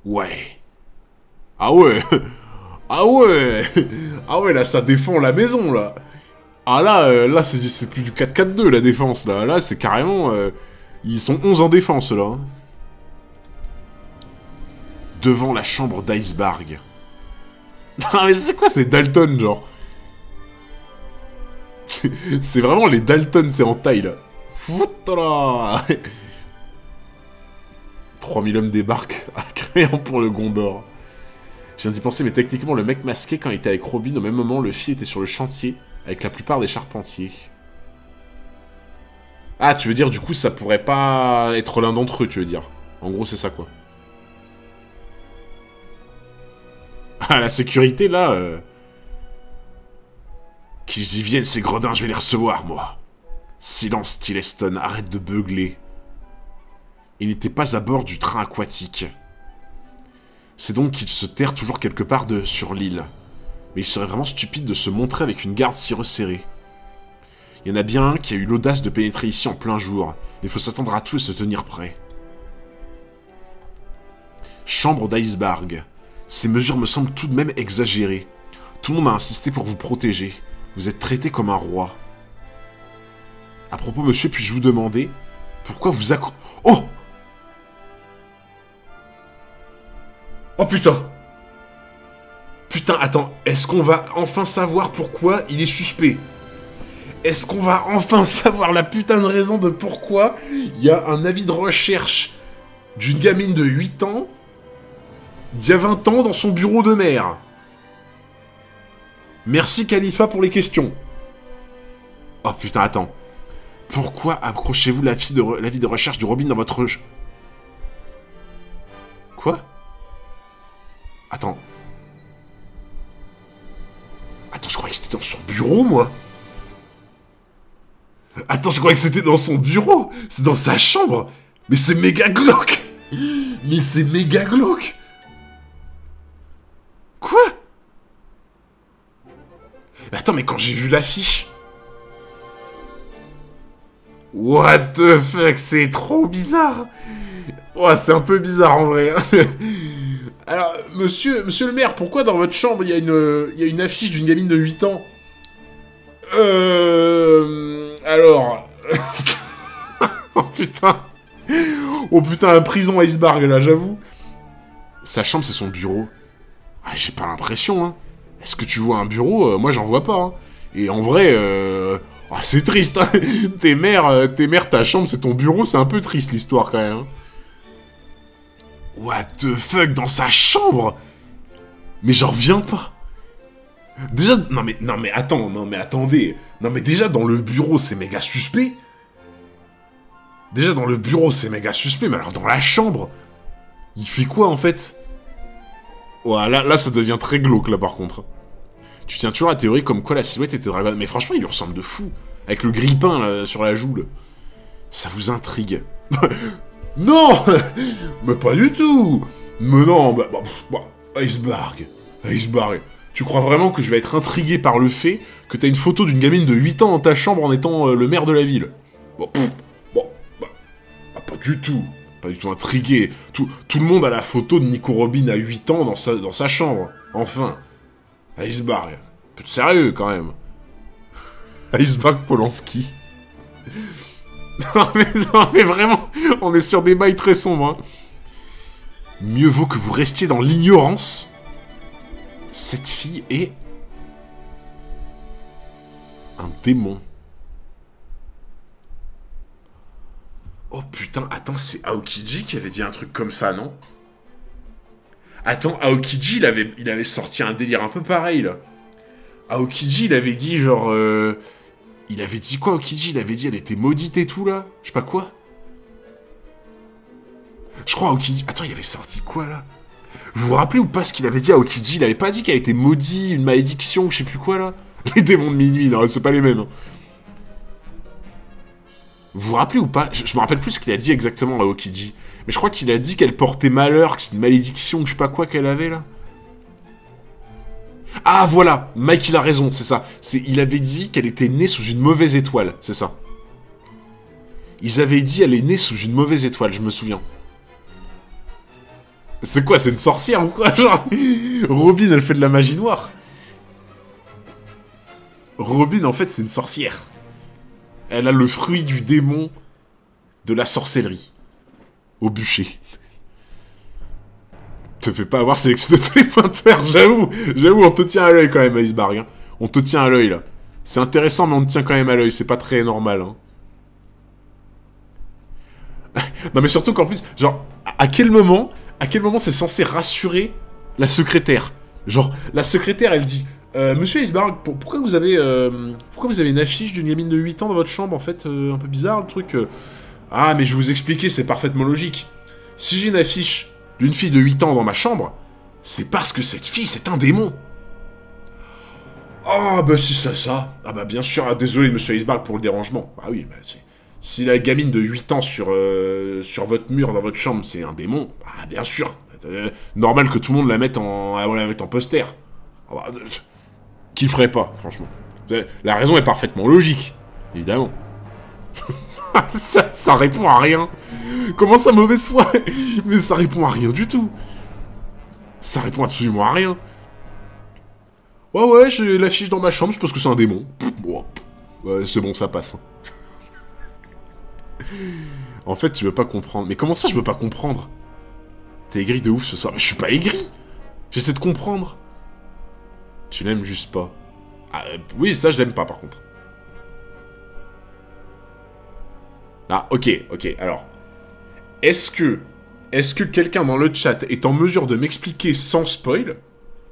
Ouais. Ah ouais. Ah ouais. Ah ouais, là, ça défend la maison, là. Ah là, là c'est plus du 4-4-2, la défense, là. Là, c'est carrément... ils sont 11 en défense, là. Hein. Devant la chambre d'Iceberg. Non, mais c'est quoi, c'est Dalton, genre? C'est vraiment les Dalton, c'est en taille, là. Foutala. 3000 hommes débarquent, créant pour le Gondor. Je viens d'y penser, mais techniquement, le mec masqué, quand il était avec Robin, au même moment, Luffy était sur le chantier, avec la plupart des charpentiers. Ah, tu veux dire, du coup, ça pourrait pas être l'un d'entre eux, tu veux dire. En gros, c'est ça, quoi. Ah, la sécurité, là... Qu'ils y viennent, ces gredins, je vais les recevoir, moi. Silence, Stilleston, arrête de beugler. Il n'était pas à bord du train aquatique. C'est donc qu'il se terre toujours quelque part sur l'île. Mais il serait vraiment stupide de se montrer avec une garde si resserrée. Il y en a bien un qui a eu l'audace de pénétrer ici en plein jour. Il faut s'attendre à tout et se tenir prêt. Chambre d'Iceberg. Ces mesures me semblent tout de même exagérées. Tout le monde a insisté pour vous protéger. Vous êtes traité comme un roi. À propos, monsieur, puis-je vous demander pourquoi vous Oh! Oh putain! Putain, attends, est-ce qu'on va enfin savoir pourquoi il est suspect? Est-ce qu'on va enfin savoir la putain de raison de pourquoi il y a un avis de recherche d'une gamine de 8 ans d'il y a 20 ans dans son bureau de mère? Merci Khalifa pour les questions. Oh putain, attends. Pourquoi accrochez-vous l'avis de recherche de Robin dans votre... Quoi? Attends. Attends, je croyais que c'était dans son bureau, moi. Attends, je croyais que c'était dans son bureau. C'est dans sa chambre. Mais c'est méga glauque. Mais c'est méga glauque. Quoi? Attends, mais quand j'ai vu l'affiche... What the fuck, c'est trop bizarre. Ouais, c'est un peu bizarre en vrai. Alors, monsieur le maire, pourquoi dans votre chambre il y a une affiche d'une gamine de 8 ans? Alors... Oh putain. Oh putain, prison Iceberg là, j'avoue. Sa chambre, c'est son bureau. Ah, j'ai pas l'impression, hein. Est-ce que tu vois un bureau? Moi, j'en vois pas, hein. Et en vrai, oh, c'est triste, hein. Tes mères, ta chambre, c'est ton bureau, c'est un peu triste l'histoire quand même. What the fuck, dans sa chambre? Mais j'en reviens pas. Déjà, non mais attends, non mais attendez. Non mais déjà dans le bureau, c'est méga suspect. Déjà dans le bureau, c'est méga suspect, mais alors dans la chambre, il fait quoi en fait? Ouais, là ça devient très glauque là par contre. Tu tiens toujours la théorie comme quoi la silhouette était dragonne. Mais franchement, il lui ressemble de fou. Avec le grille-pain là sur la joue. Là. Ça vous intrigue? Non. Mais pas du tout. Mais non, Iceberg. Tu crois vraiment que je vais être intrigué par le fait que t'as une photo d'une gamine de 8 ans dans ta chambre en étant le maire de la ville? Pas du tout. Pas du tout intrigué. Tout le monde a la photo de Nico Robin à 8 ans dans sa chambre. Enfin. Iceberg. Un peu de sérieux, quand même. Iceberg Polanski. Non, mais vraiment, on est sur des bails très sombres. Hein. Mieux vaut que vous restiez dans l'ignorance. Cette fille est... un démon. Oh putain, attends, c'est Aokiji qui avait dit un truc comme ça, non? Attends, Aokiji, il avait sorti un délire un peu pareil, là. Aokiji, il avait dit, genre... Il avait dit quoi, Aokiji? Il avait dit elle était maudite et tout, là? Je sais pas quoi. Je crois Aokiji... Attends, il avait sorti quoi, là? Vous vous rappelez ou pas ce qu'il avait dit à Aokiji? Il avait pas dit qu'elle était maudite, une malédiction, je sais plus quoi, là? Les démons de minuit, non, c'est pas les mêmes. Hein. Vous vous rappelez ou pas? Je me rappelle plus ce qu'il a dit exactement à Aokiji. Mais je crois qu'il a dit qu'elle portait malheur, que c'est une malédiction, je sais pas quoi qu'elle avait, là. Ah, voilà, Mike, il a raison, c'est ça. Il avait dit qu'elle était née sous une mauvaise étoile, c'est ça. Ils avaient dit elle est née sous une mauvaise étoile, je me souviens. C'est quoi, c'est une sorcière ou quoi, genre? Robin, elle fait de la magie noire. Robin, en fait, c'est une sorcière. Elle a le fruit du démon de la sorcellerie. Au bûcher. Te fais pas avoir sélectionné tous les pointeurs, j'avoue, on te tient à l'œil quand même, Iceberg. Hein. On te tient à l'œil, là. C'est intéressant, mais on te tient quand même à l'œil, c'est pas très normal. Hein. Non, mais surtout qu'en plus, genre, à quel moment c'est censé rassurer la secrétaire? Genre, la secrétaire, elle dit... Monsieur Iceberg, pourquoi vous avez une affiche d'une gamine de 8 ans dans votre chambre, en fait? Un peu bizarre, le truc. Ah, mais je vais vous expliquer, c'est parfaitement logique. Si j'ai une affiche d'une fille de 8 ans dans ma chambre, c'est parce que cette fille, c'est un démon. Ah, bah si c'est ça. Ah bah bien sûr, ah, désolé, monsieur Iceberg, pour le dérangement. Bah oui, bah si la gamine de 8 ans sur votre mur, dans votre chambre, c'est un démon, bah bien sûr. Normal que tout le monde la mette en poster. Ah, bah, qui le ferait pas, franchement. La raison est parfaitement logique, évidemment. ça répond à rien. Comment ça, mauvaise foi? Mais ça répond à rien du tout. Ça répond absolument à rien. Ouais, j'ai l'affiche dans ma chambre, c'est parce que c'est un démon. Ouais, c'est bon, ça passe. En fait, tu veux pas comprendre. Mais comment ça, je veux pas comprendre? T'es aigri de ouf ce soir. Mais je suis pas aigri. J'essaie de comprendre. Tu l'aimes juste pas. Ah, oui, ça, je l'aime pas, par contre. Ah, ok, alors... Est-ce que quelqu'un dans le chat est en mesure de m'expliquer sans spoil,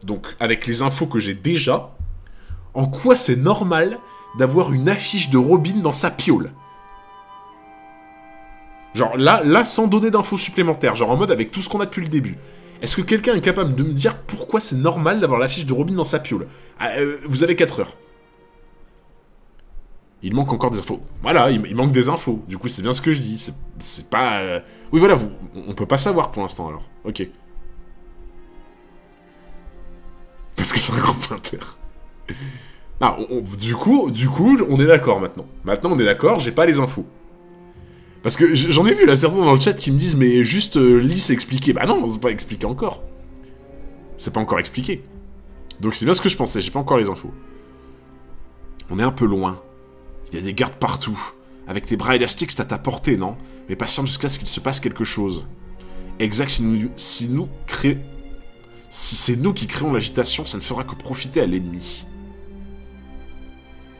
donc avec les infos que j'ai déjà, en quoi c'est normal d'avoir une affiche de Robin dans sa piole? Genre là, sans donner d'infos supplémentaires, genre en mode avec tout ce qu'on a depuis le début. Est-ce que quelqu'un est capable de me dire pourquoi c'est normal d'avoir l'affiche de Robin dans sa piole? Vous avez 4 heures. Il manque encore des infos. Voilà, il manque des infos. Du coup, c'est bien ce que je dis. C'est pas... Oui, voilà, on peut pas savoir pour l'instant, alors. Ok. Parce que c'est un gros pointeur. Ah, du coup, on est d'accord maintenant. Maintenant, on est d'accord, j'ai pas les infos. Parce que j'en ai vu la cerveau dans le chat qui me disent, mais juste, lis, c'est expliqué. Bah non, c'est pas expliqué encore. C'est pas encore expliqué. Donc c'est bien ce que je pensais, j'ai pas encore les infos. On est un peu loin. Il y a des gardes partout. Avec tes bras élastiques, c'est à ta portée, non? Mais patiente jusqu'à ce qu'il se passe quelque chose. Exact, si c'est nous qui créons l'agitation, ça ne fera que profiter à l'ennemi.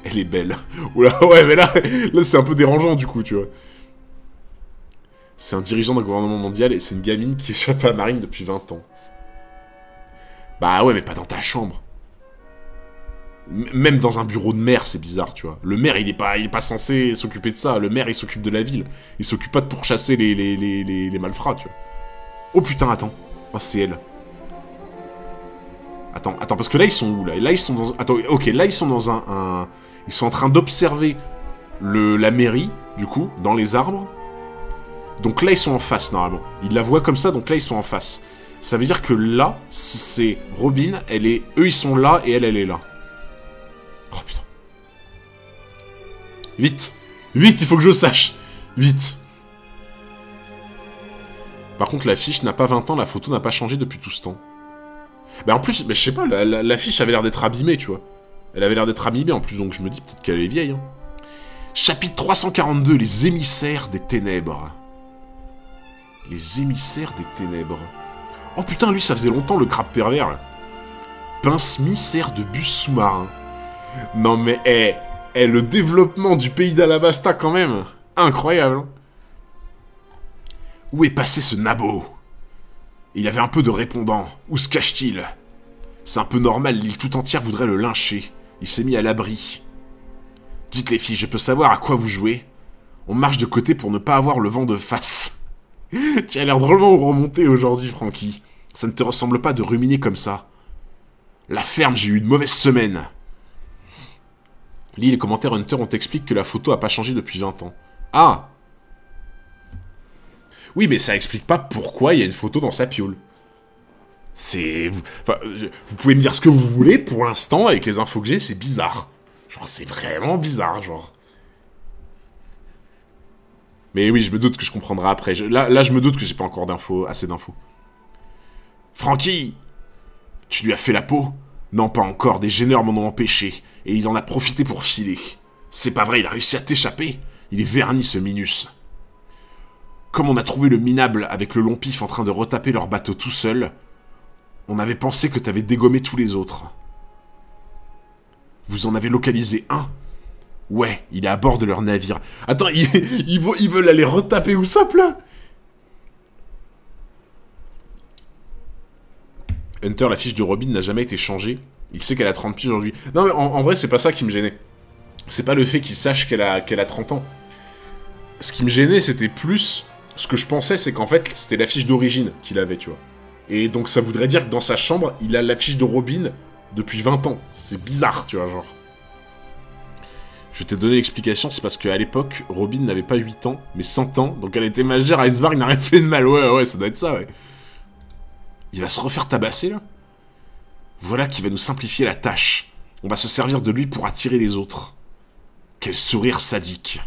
Elle est belle. Oula, ouais, mais là c'est un peu dérangeant, du coup, tu vois. C'est un dirigeant d'un gouvernement mondial et c'est une gamine qui échappe à la marine depuis 20 ans. Bah ouais, mais pas dans ta chambre. Même dans un bureau de maire, c'est bizarre, tu vois. Le maire, il est pas censé s'occuper de ça. Le maire, il s'occupe de la ville. Il s'occupe pas de pourchasser les malfrats, tu vois. Oh putain, attends. Oh, c'est elle. Attends, parce que là, ils sont où, là? Là, ils sont dans... Attends, ok, là, ils sont dans un... Ils sont en train d'observer la mairie, du coup, dans les arbres. Donc là, ils sont en face, normalement. Ils la voient comme ça, donc là, ils sont en face. Ça veut dire que là, si c'est Robin, eux, ils sont là, et elle est là. Oh putain. Vite, il faut que je sache. Vite. Par contre, l'affiche n'a pas 20 ans, la photo n'a pas changé depuis tout ce temps. Bah en plus, je sais pas, l'affiche avait l'air d'être abîmée, tu vois. Elle avait l'air d'être abîmée en plus, donc je me dis peut-être qu'elle est vieille. Hein. Chapitre 342, les émissaires des ténèbres. Les émissaires des ténèbres. Oh putain, lui, ça faisait longtemps, le crabe pervers. Là. Pince missaire de bus sous-marin. Non mais, le développement du pays d'Alabasta, quand même. Incroyable. Hein. Où est passé ce nabo? Il avait un peu de répondant. Où se cache-t-il? C'est un peu normal, l'île tout entière voudrait le lyncher. Il s'est mis à l'abri. Dites les filles, je peux savoir à quoi vous jouez? On marche de côté pour ne pas avoir le vent de face. Tu as l'air drôlement remonté aujourd'hui, Francky. Ça ne te ressemble pas de ruminer comme ça. La ferme, j'ai eu une mauvaise semaine. Les commentaires Hunter, on t'explique que la photo a pas changé depuis 20 ans. Ah! Oui, mais ça explique pas pourquoi il y a une photo dans sa piole. C'est... Enfin, vous pouvez me dire ce que vous voulez, pour l'instant, avec les infos que j'ai, c'est bizarre. Genre, c'est vraiment bizarre, genre. Mais oui, je me doute que je comprendrai après. Là, je me doute que j'ai pas encore assez d'infos. Francky! Tu lui as fait la peau? Non, pas encore, des gêneurs m'en ont empêché, et il en a profité pour filer. C'est pas vrai, il a réussi à t'échapper? Il est verni, ce Minus. Comme on a trouvé le minable avec le long pif en train de retaper leur bateau tout seul, on avait pensé que t'avais dégommé tous les autres. Vous en avez localisé un? Ouais, il est à bord de leur navire. Attends, ils veulent aller retaper où ça, là? Hunter, la fiche de Robin n'a jamais été changée. Il sait qu'elle a 30 piges aujourd'hui. Non, mais en vrai, c'est pas ça qui me gênait. C'est pas le fait qu'il sache qu'elle a 30 ans. Ce qui me gênait, c'était plus... Ce que je pensais, c'est qu'en fait, c'était la fiche d'origine qu'il avait, tu vois. Et donc, ça voudrait dire que dans sa chambre, il a la fiche de Robin depuis 20 ans. C'est bizarre, tu vois, genre. Je t'ai donné l'explication, c'est parce qu'à l'époque, Robin n'avait pas 8 ans, mais 100 ans. Donc elle était majeure, Iceberg n'a rien fait de mal. Ouais, ça doit être ça, ouais. Il va se refaire tabasser, là? Voilà qui va nous simplifier la tâche. On va se servir de lui pour attirer les autres. Quel sourire sadique.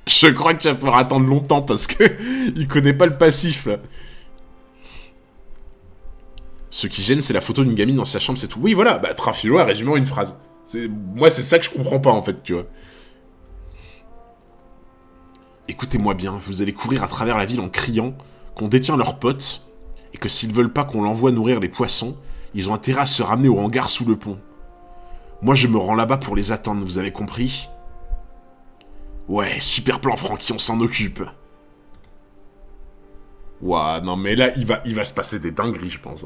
Je crois que tu vas pouvoir attendre longtemps parce que il connaît pas le passif, là. Ce qui gêne, c'est la photo d'une gamine dans sa chambre, c'est tout. Oui, voilà, bah, Trafilo a résumé en une phrase. Moi, c'est ça que je comprends pas, en fait, tu vois. Écoutez-moi bien, vous allez courir à travers la ville en criant qu'on détient leurs potes et que s'ils veulent pas qu'on l'envoie nourrir les poissons, ils ont intérêt à se ramener au hangar sous le pont. Moi, je me rends là-bas pour les attendre, vous avez compris? Ouais, super plan, Francky, on s'en occupe. Ouah, non, mais là, il va se passer des dingueries, je pense.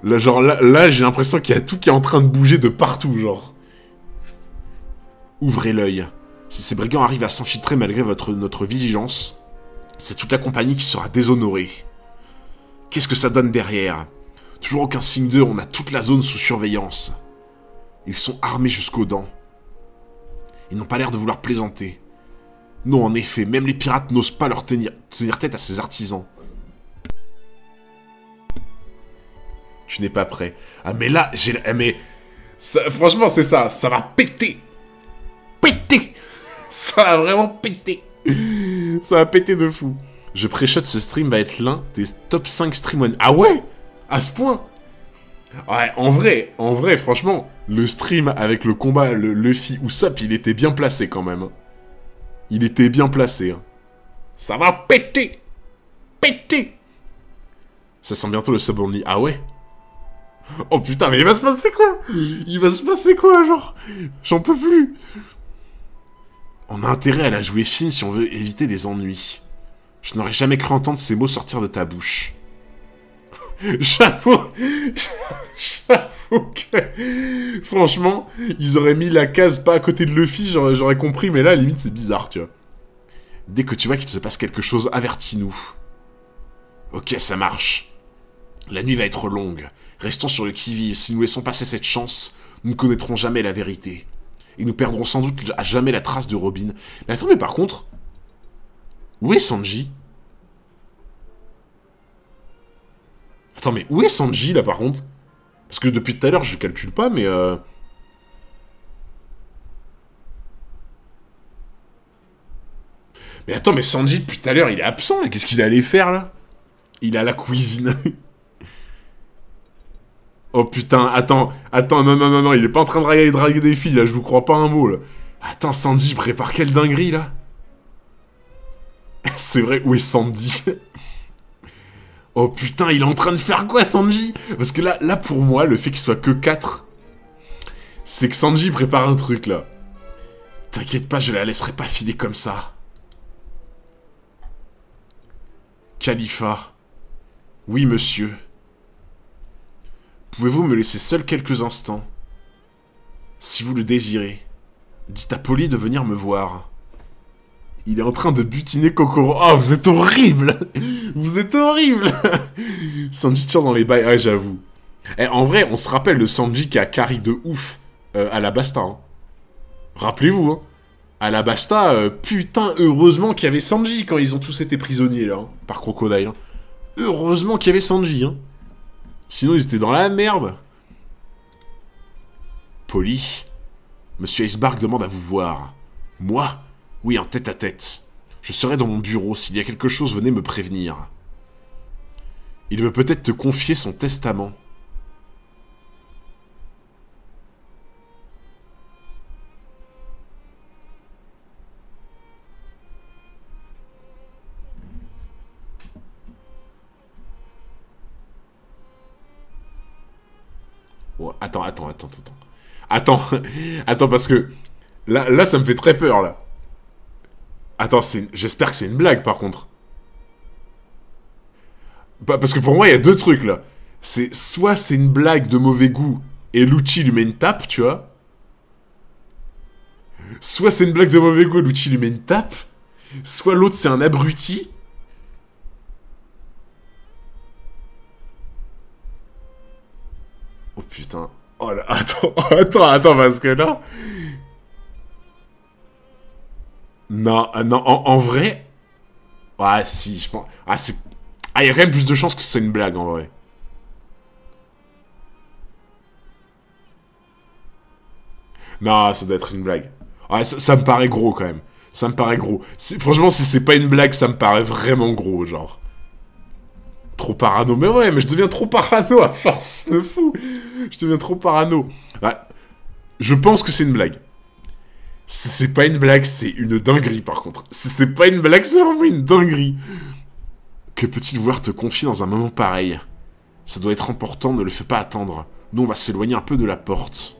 Là, genre, là j'ai l'impression qu'il y a tout qui est en train de bouger de partout, genre. Ouvrez l'œil. Si ces brigands arrivent à s'infiltrer malgré notre vigilance, c'est toute la compagnie qui sera déshonorée. Qu'est-ce que ça donne derrière? Toujours aucun signe d'eux, on a toute la zone sous surveillance. Ils sont armés jusqu'aux dents. Ils n'ont pas l'air de vouloir plaisanter. Non, en effet, même les pirates n'osent pas leur tenir tête à ces artisans. Tu n'es pas prêt. Ah, mais là, mais... Ça, franchement, c'est ça. Ça va péter. Péter. Ça va vraiment péter. Ça va péter de fou. Je préchote, ce stream va être l'un des top 5 stream. Ah ouais? À ce point? Ouais, en vrai, franchement, le stream avec le combat, le Luffy Usopp, il était bien placé quand même. Il était bien placé. Hein. Ça va péter. Péter. Ça sent bientôt le sub only. Ah ouais? Oh putain, mais il va se passer quoi? Il va se passer quoi, genre? J'en peux plus. On a intérêt à la jouer fine si on veut éviter des ennuis. Je n'aurais jamais cru entendre ces mots sortir de ta bouche. J'avoue que... Franchement, ils auraient mis la case pas à côté de Luffy, j'aurais compris, mais là, limite, c'est bizarre, tu vois. Dès que tu vois qu'il se passe quelque chose, avertis-nous. Ok, ça marche. La nuit va être longue. Restons sur le qui-vive. Si nous laissons passer cette chance, nous ne connaîtrons jamais la vérité. Et nous perdrons sans doute à jamais la trace de Robin. Mais attends, mais par contre... Où est Sanji? Attends, mais où est Sanji, là, par contre? Parce que depuis tout à l'heure, je calcule pas, mais... Mais attends, mais Sanji, depuis tout à l'heure, il est absent, là. Qu'est-ce qu'il allait faire, là? Il est à la cuisine. Oh, putain, attends, non, il est pas en train de draguer des filles, là, je vous crois pas un mot, là. Attends, Sanji prépare quelle dinguerie, là? C'est vrai, où est Sandy? Oh putain, il est en train de faire quoi, Sanji? Parce que là, pour moi, le fait qu'il soit que 4, c'est que Sanji prépare un truc, là. T'inquiète pas, je la laisserai pas filer comme ça. Khalifa. Oui, monsieur. Pouvez-vous me laisser seul quelques instants? Si vous le désirez, dites à Polly de venir me voir. Il est en train de butiner Kokoro. Oh, vous êtes horrible! Vous êtes horrible! Sanji tire dans les bails. Ouais, j'avoue. Eh, en vrai, on se rappelle de Sanji qui a carry de ouf à la Basta. Hein. Rappelez-vous, hein. À la Basta, putain, heureusement qu'il y avait Sanji quand ils ont tous été prisonniers, là, hein, par Crocodile. Hein. Heureusement qu'il y avait Sanji, hein. Sinon, ils étaient dans la merde. Polly, Monsieur Icebark demande à vous voir. Moi? Oui, en tête-à-tête. Je serai dans mon bureau. S'il y a quelque chose, venez me prévenir. Il veut peut-être te confier son testament. Oh, attends. Attends, parce que... Là, ça me fait très peur, là. Attends, j'espère que c'est une blague, par contre. Parce que pour moi, il y a deux trucs, là. Soit c'est une blague de mauvais goût, et Lucci lui met une tape, tu vois. Soit c'est une blague de mauvais goût, et Lucci lui met une tape. Soit l'autre, c'est un abruti. Oh, putain. Oh là, attends, parce que là... Non, en vrai... Ouais, si, je pense... Ah, c'est... Ah, il y a quand même plus de chances que c'est une blague, en vrai. Non, ça doit être une blague. Ouais, ça me paraît gros, quand même. Ça me paraît gros. Franchement, si c'est pas une blague, ça me paraît vraiment gros, genre. Trop parano. Mais ouais, mais je deviens trop parano à force de fou. Je deviens trop parano. Ouais, je pense que c'est une blague. Si c'est pas une blague, c'est une dinguerie, par contre. Si c'est pas une blague, c'est vraiment une dinguerie. Que peut-il vouloir te confier dans un moment pareil? Ça doit être important, ne le fais pas attendre. Nous, on va s'éloigner un peu de la porte.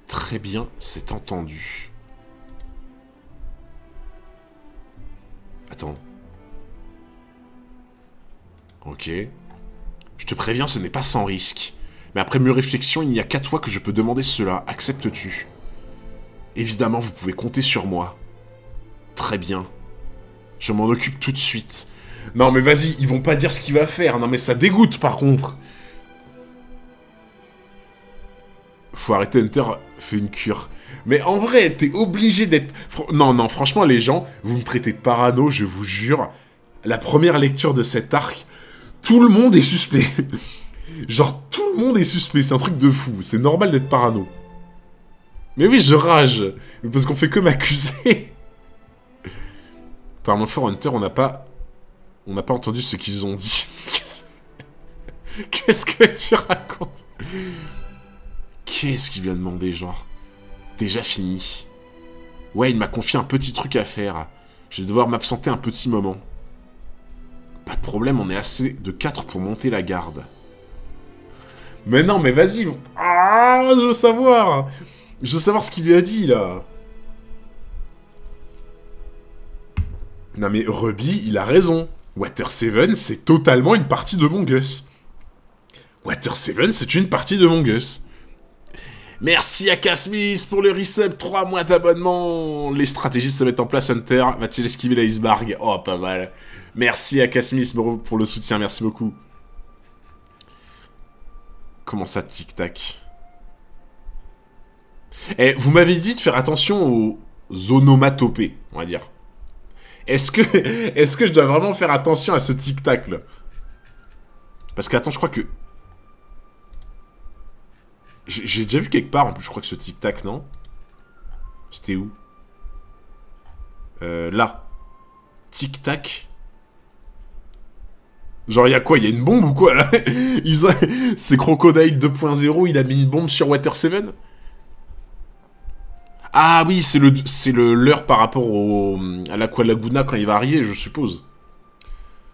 Très bien, c'est entendu. Attends. Ok. Je te préviens, ce n'est pas sans risque. Mais après mûre réflexion, il n'y a qu'à toi que je peux demander cela. Acceptes-tu? Évidemment, vous pouvez compter sur moi. Très bien. Je m'en occupe tout de suite. Non mais vas-y, ils vont pas dire ce qu'il va faire. Non mais ça dégoûte par contre. Faut arrêter, Hunter fait une cure. Mais en vrai, t'es obligé d'être... Non, franchement, les gens, vous me traitez de parano, je vous jure. La première lecture de cet arc, tout le monde est suspect. Genre, tout le monde est suspect, c'est un truc de fou. C'est normal d'être parano. Mais oui, je rage. Parce qu'on fait que m'accuser. Par mon fort, Hunter, on n'a pas entendu ce qu'ils ont dit. Qu'est-ce que tu racontes? Qu'est-ce qu'il lui a demandé, genre? Déjà fini. Ouais, il m'a confié un petit truc à faire. Je vais devoir m'absenter un petit moment. Pas de problème, on est assez de 4 pour monter la garde. Mais non, mais vas-y. Ah, je veux savoir. Je veux savoir ce qu'il lui a dit, là. Non mais Ruby, il a raison. Water 7, c'est totalement une partie de Mongus. Water 7, c'est une partie de Mongus. Merci à Casmis pour le resub, 3 mois d'abonnement. Les stratégies se mettent en place, Hunter. Va-t-il esquiver la Icebarg? Oh, pas mal. Merci à Casmis pour le soutien, merci beaucoup. Comment ça, tic-tac? Eh, vous m'avez dit de faire attention aux onomatopées, on va dire. Est-ce que je dois vraiment faire attention à ce tic-tac, là? Parce que, attends, je crois que... J'ai déjà vu quelque part, en plus, je crois que ce tic-tac, non? C'était où? Là. Tic-tac. Genre, il y a quoi? Il y a une bombe ou quoi, là? C'est Crocodile 2.0, il a mis une bombe sur Water 7? Ah oui, c'est le leurre par rapport à l'Aqua Laguna quand il va arriver, je suppose.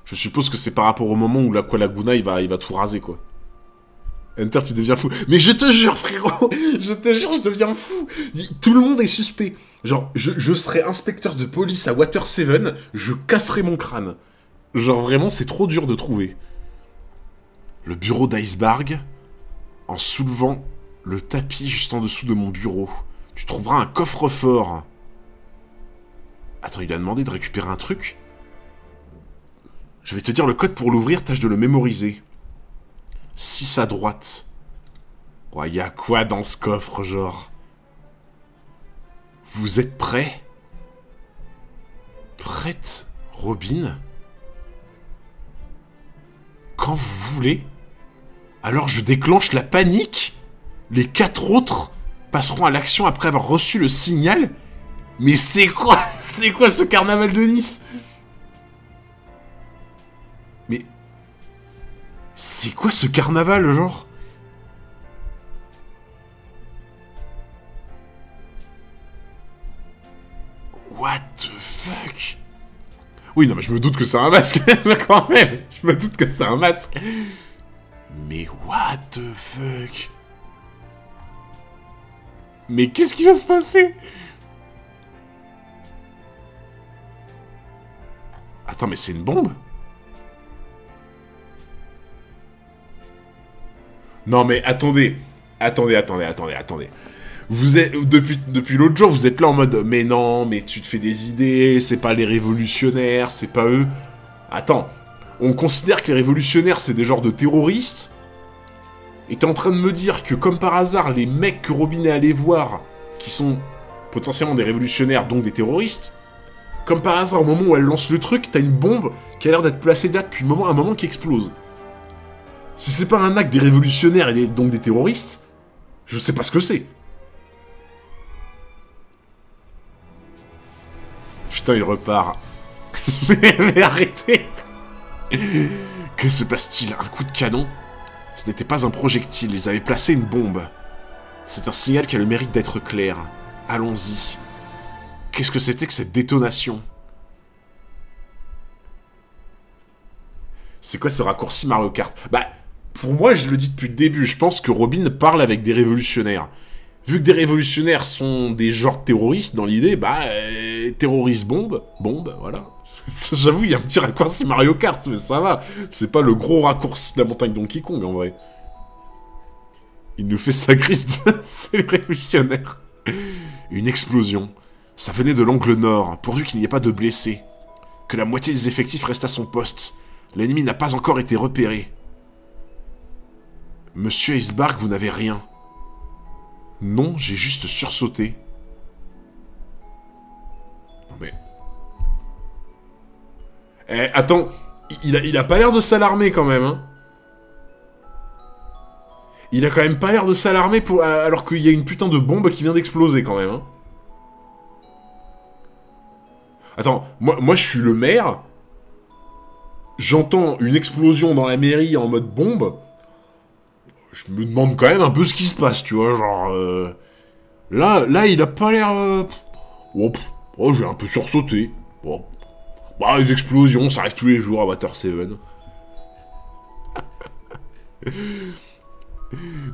Je suppose que c'est par rapport au moment où l'Aqua Laguna, il va tout raser, quoi. Enter, tu deviens fou. Mais je te jure, frérot, je te jure, je deviens fou. Tout le monde est suspect. Genre, je serais inspecteur de police à Water 7, je casserais mon crâne. Genre, vraiment, c'est trop dur de trouver. Le bureau d'Iceberg, en soulevant le tapis juste en dessous de mon bureau. Tu trouveras un coffre-fort. Attends, il a demandé de récupérer un truc. Je vais te dire le code pour l'ouvrir, tâche de le mémoriser. 6 à droite. Ouais, y a quoi dans ce coffre, genre? Vous êtes prêts? Prête, Robin? Quand vous voulez? Alors je déclenche la panique? Les 4 autres passeront à l'action après avoir reçu le signal? Mais c'est quoi? C'est quoi ce carnaval de Nice? Mais... c'est quoi ce carnaval, genre? What the fuck? Oui, non, mais je me doute que c'est un masque, quand même. Je me doute que c'est un masque. Mais what the fuck? Mais qu'est-ce qui va se passer? Attends, mais c'est une bombe? Non, mais attendez. Attendez. Vous êtes, depuis l'autre jour, vous êtes là en mode, mais non, mais tu te fais des idées, c'est pas les révolutionnaires, c'est pas eux. Attends, on considère que les révolutionnaires, c'est des genres de terroristes? Et t'es en train de me dire que, comme par hasard, les mecs que Robin est allé voir, qui sont potentiellement des révolutionnaires, donc des terroristes, comme par hasard, au moment où elle lance le truc, t'as une bombe qui a l'air d'être placée là depuis un moment qui explose. Si c'est pas un acte des révolutionnaires et donc des terroristes, je sais pas ce que c'est. Putain, il repart. mais arrêtez. Que se passe-t-il? Un coup de canon? Ce n'était pas un projectile, ils avaient placé une bombe. C'est un signal qui a le mérite d'être clair. Allons-y. Qu'est-ce que c'était que cette détonation? C'est quoi ce raccourci Mario Kart? Bah, pour moi, je le dis depuis le début, je pense que Robin parle avec des révolutionnaires. Vu que des révolutionnaires sont des genres terroristes dans l'idée, bah, terroriste bombe, voilà. J'avoue, il y a un petit raccourci Mario Kart, mais ça va. C'est pas le gros raccourci de la montagne Donkey Kong, en vrai. Il nous fait sa crise de... c'est les révolutionnaires. Une explosion. Ça venait de l'angle nord, pourvu qu'il n'y ait pas de blessés. Que la moitié des effectifs reste à son poste. L'ennemi n'a pas encore été repéré. Monsieur Iceberg, vous n'avez rien. Non, j'ai juste sursauté. Non mais... Eh, attends, il a pas l'air de s'alarmer quand même, hein. Il a quand même pas l'air de s'alarmer pour... alors qu'il y a une putain de bombe qui vient d'exploser quand même, hein. Attends, moi je suis le maire. J'entends une explosion dans la mairie en mode bombe. Je me demande quand même un peu ce qui se passe, tu vois, genre... Là, il a pas l'air... Oh, j'ai un peu sursauté. Bon. Bah, les explosions, ça arrive tous les jours à Water 7.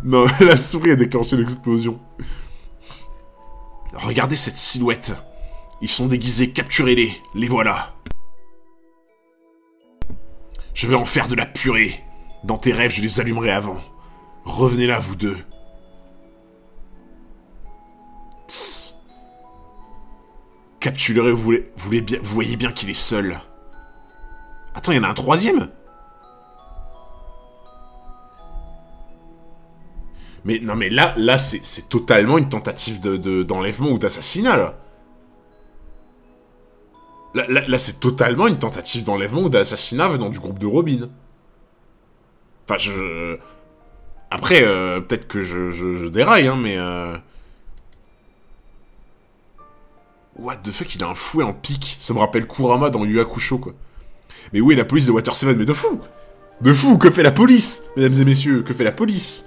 Non, la souris a déclenché l'explosion. Regardez cette silhouette. Ils sont déguisés, capturez-les. Les voilà. Je vais en faire de la purée. Dans tes rêves, je les allumerai avant. Revenez là, vous deux. Tss. Capturez, vous voyez bien qu'il est seul. Attends, il y en a un troisième? Mais non, mais là c'est totalement une tentative d'enlèvement ou d'assassinat, là. Là c'est totalement une tentative d'enlèvement ou d'assassinat venant du groupe de Robin. Enfin, après, peut-être que je déraille, hein, mais... What the fuck, il a un fouet en pique. Ça me rappelle Kurama dans Yu Hakusho, quoi. Mais oui, la police de Water 7, mais de fou! De fou, que fait la police? Mesdames et messieurs, que fait la police?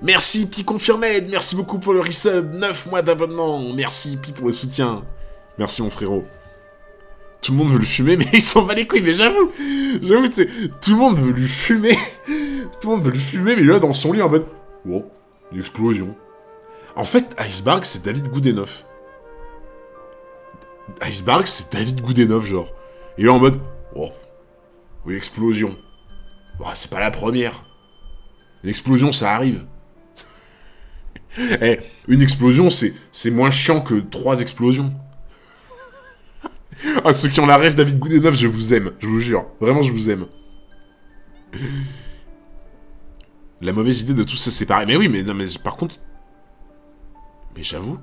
Merci, Pi Confirmed, merci beaucoup pour le resub, 9 mois d'abonnement, merci, Pi, pour le soutien. Merci, mon frérot. Tout le monde veut le fumer, mais il s'en bat les couilles, mais j'avoue, tu sais, tout le monde veut lui fumer, tout le monde veut le fumer, mais là, dans son lit, en mode, oh, une explosion. En fait, Iceberg, c'est David Goudenoff. Iceberg, c'est David Goudenoff, genre. Et là, en mode, oh, une explosion. Bah, c'est pas la première. Une explosion, ça arrive. Eh, une explosion, c'est moins chiant que 3 explosions. Ah, ceux qui ont la rêve David Goudenoff, je vous aime, je vous jure. Vraiment, je vous aime. La mauvaise idée de tous se séparer. Mais oui, mais non, mais par contre... Mais j'avoue...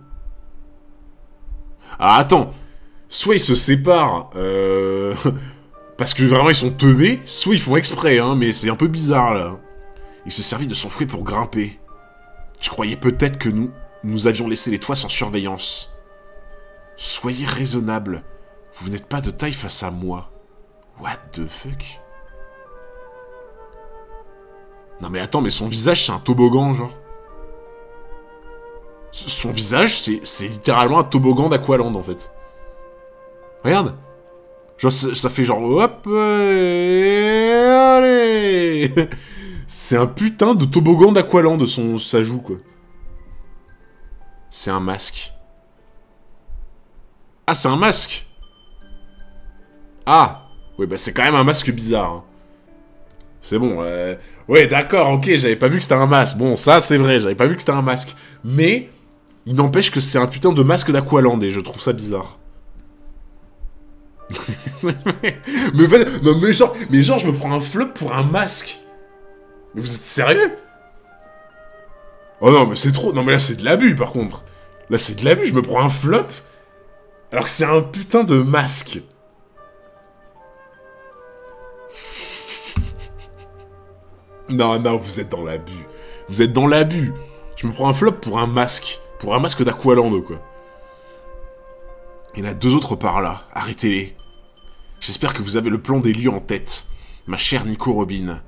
Ah, attends. Soit ils se séparent, parce que vraiment ils sont teubés, soit ils font exprès, hein, mais c'est un peu bizarre, là. Il s'est servi de son fouet pour grimper. Je croyais peut-être que nous avions laissé les toits sans surveillance. Soyez raisonnable. Vous n'êtes pas de taille face à moi. What the fuck? Non mais attends, mais son visage c'est un toboggan, genre. Son visage c'est littéralement un toboggan d'Aqualand, en fait. Regarde. Genre ça fait genre... Hop, allez. C'est un putain de toboggan d'Aqualand de sa joue, quoi. C'est un masque. Ah, c'est un masque. Ah. Oui, bah c'est quand même un masque bizarre. Hein. C'est bon. Ouais, d'accord, ok, j'avais pas vu que c'était un masque. Bon, ça, c'est vrai, j'avais pas vu que c'était un masque. Mais, il n'empêche que c'est un putain de masque d'Aqualand, et je trouve ça bizarre. Non, mais genre, je me prends un flop pour un masque. Mais vous êtes sérieux? Oh non, mais c'est trop. Non, mais là, c'est de l'abus, par contre. Là, c'est de l'abus. Je me prends un flop alors que c'est un putain de masque. Non, non, vous êtes dans l'abus. Vous êtes dans l'abus. Je me prends un flop pour un masque. Pour un masque d'Aqualand, quoi. Il y en a 2 autres par là. Arrêtez-les. J'espère que vous avez le plan des lieux en tête. Ma chère Nico Robin.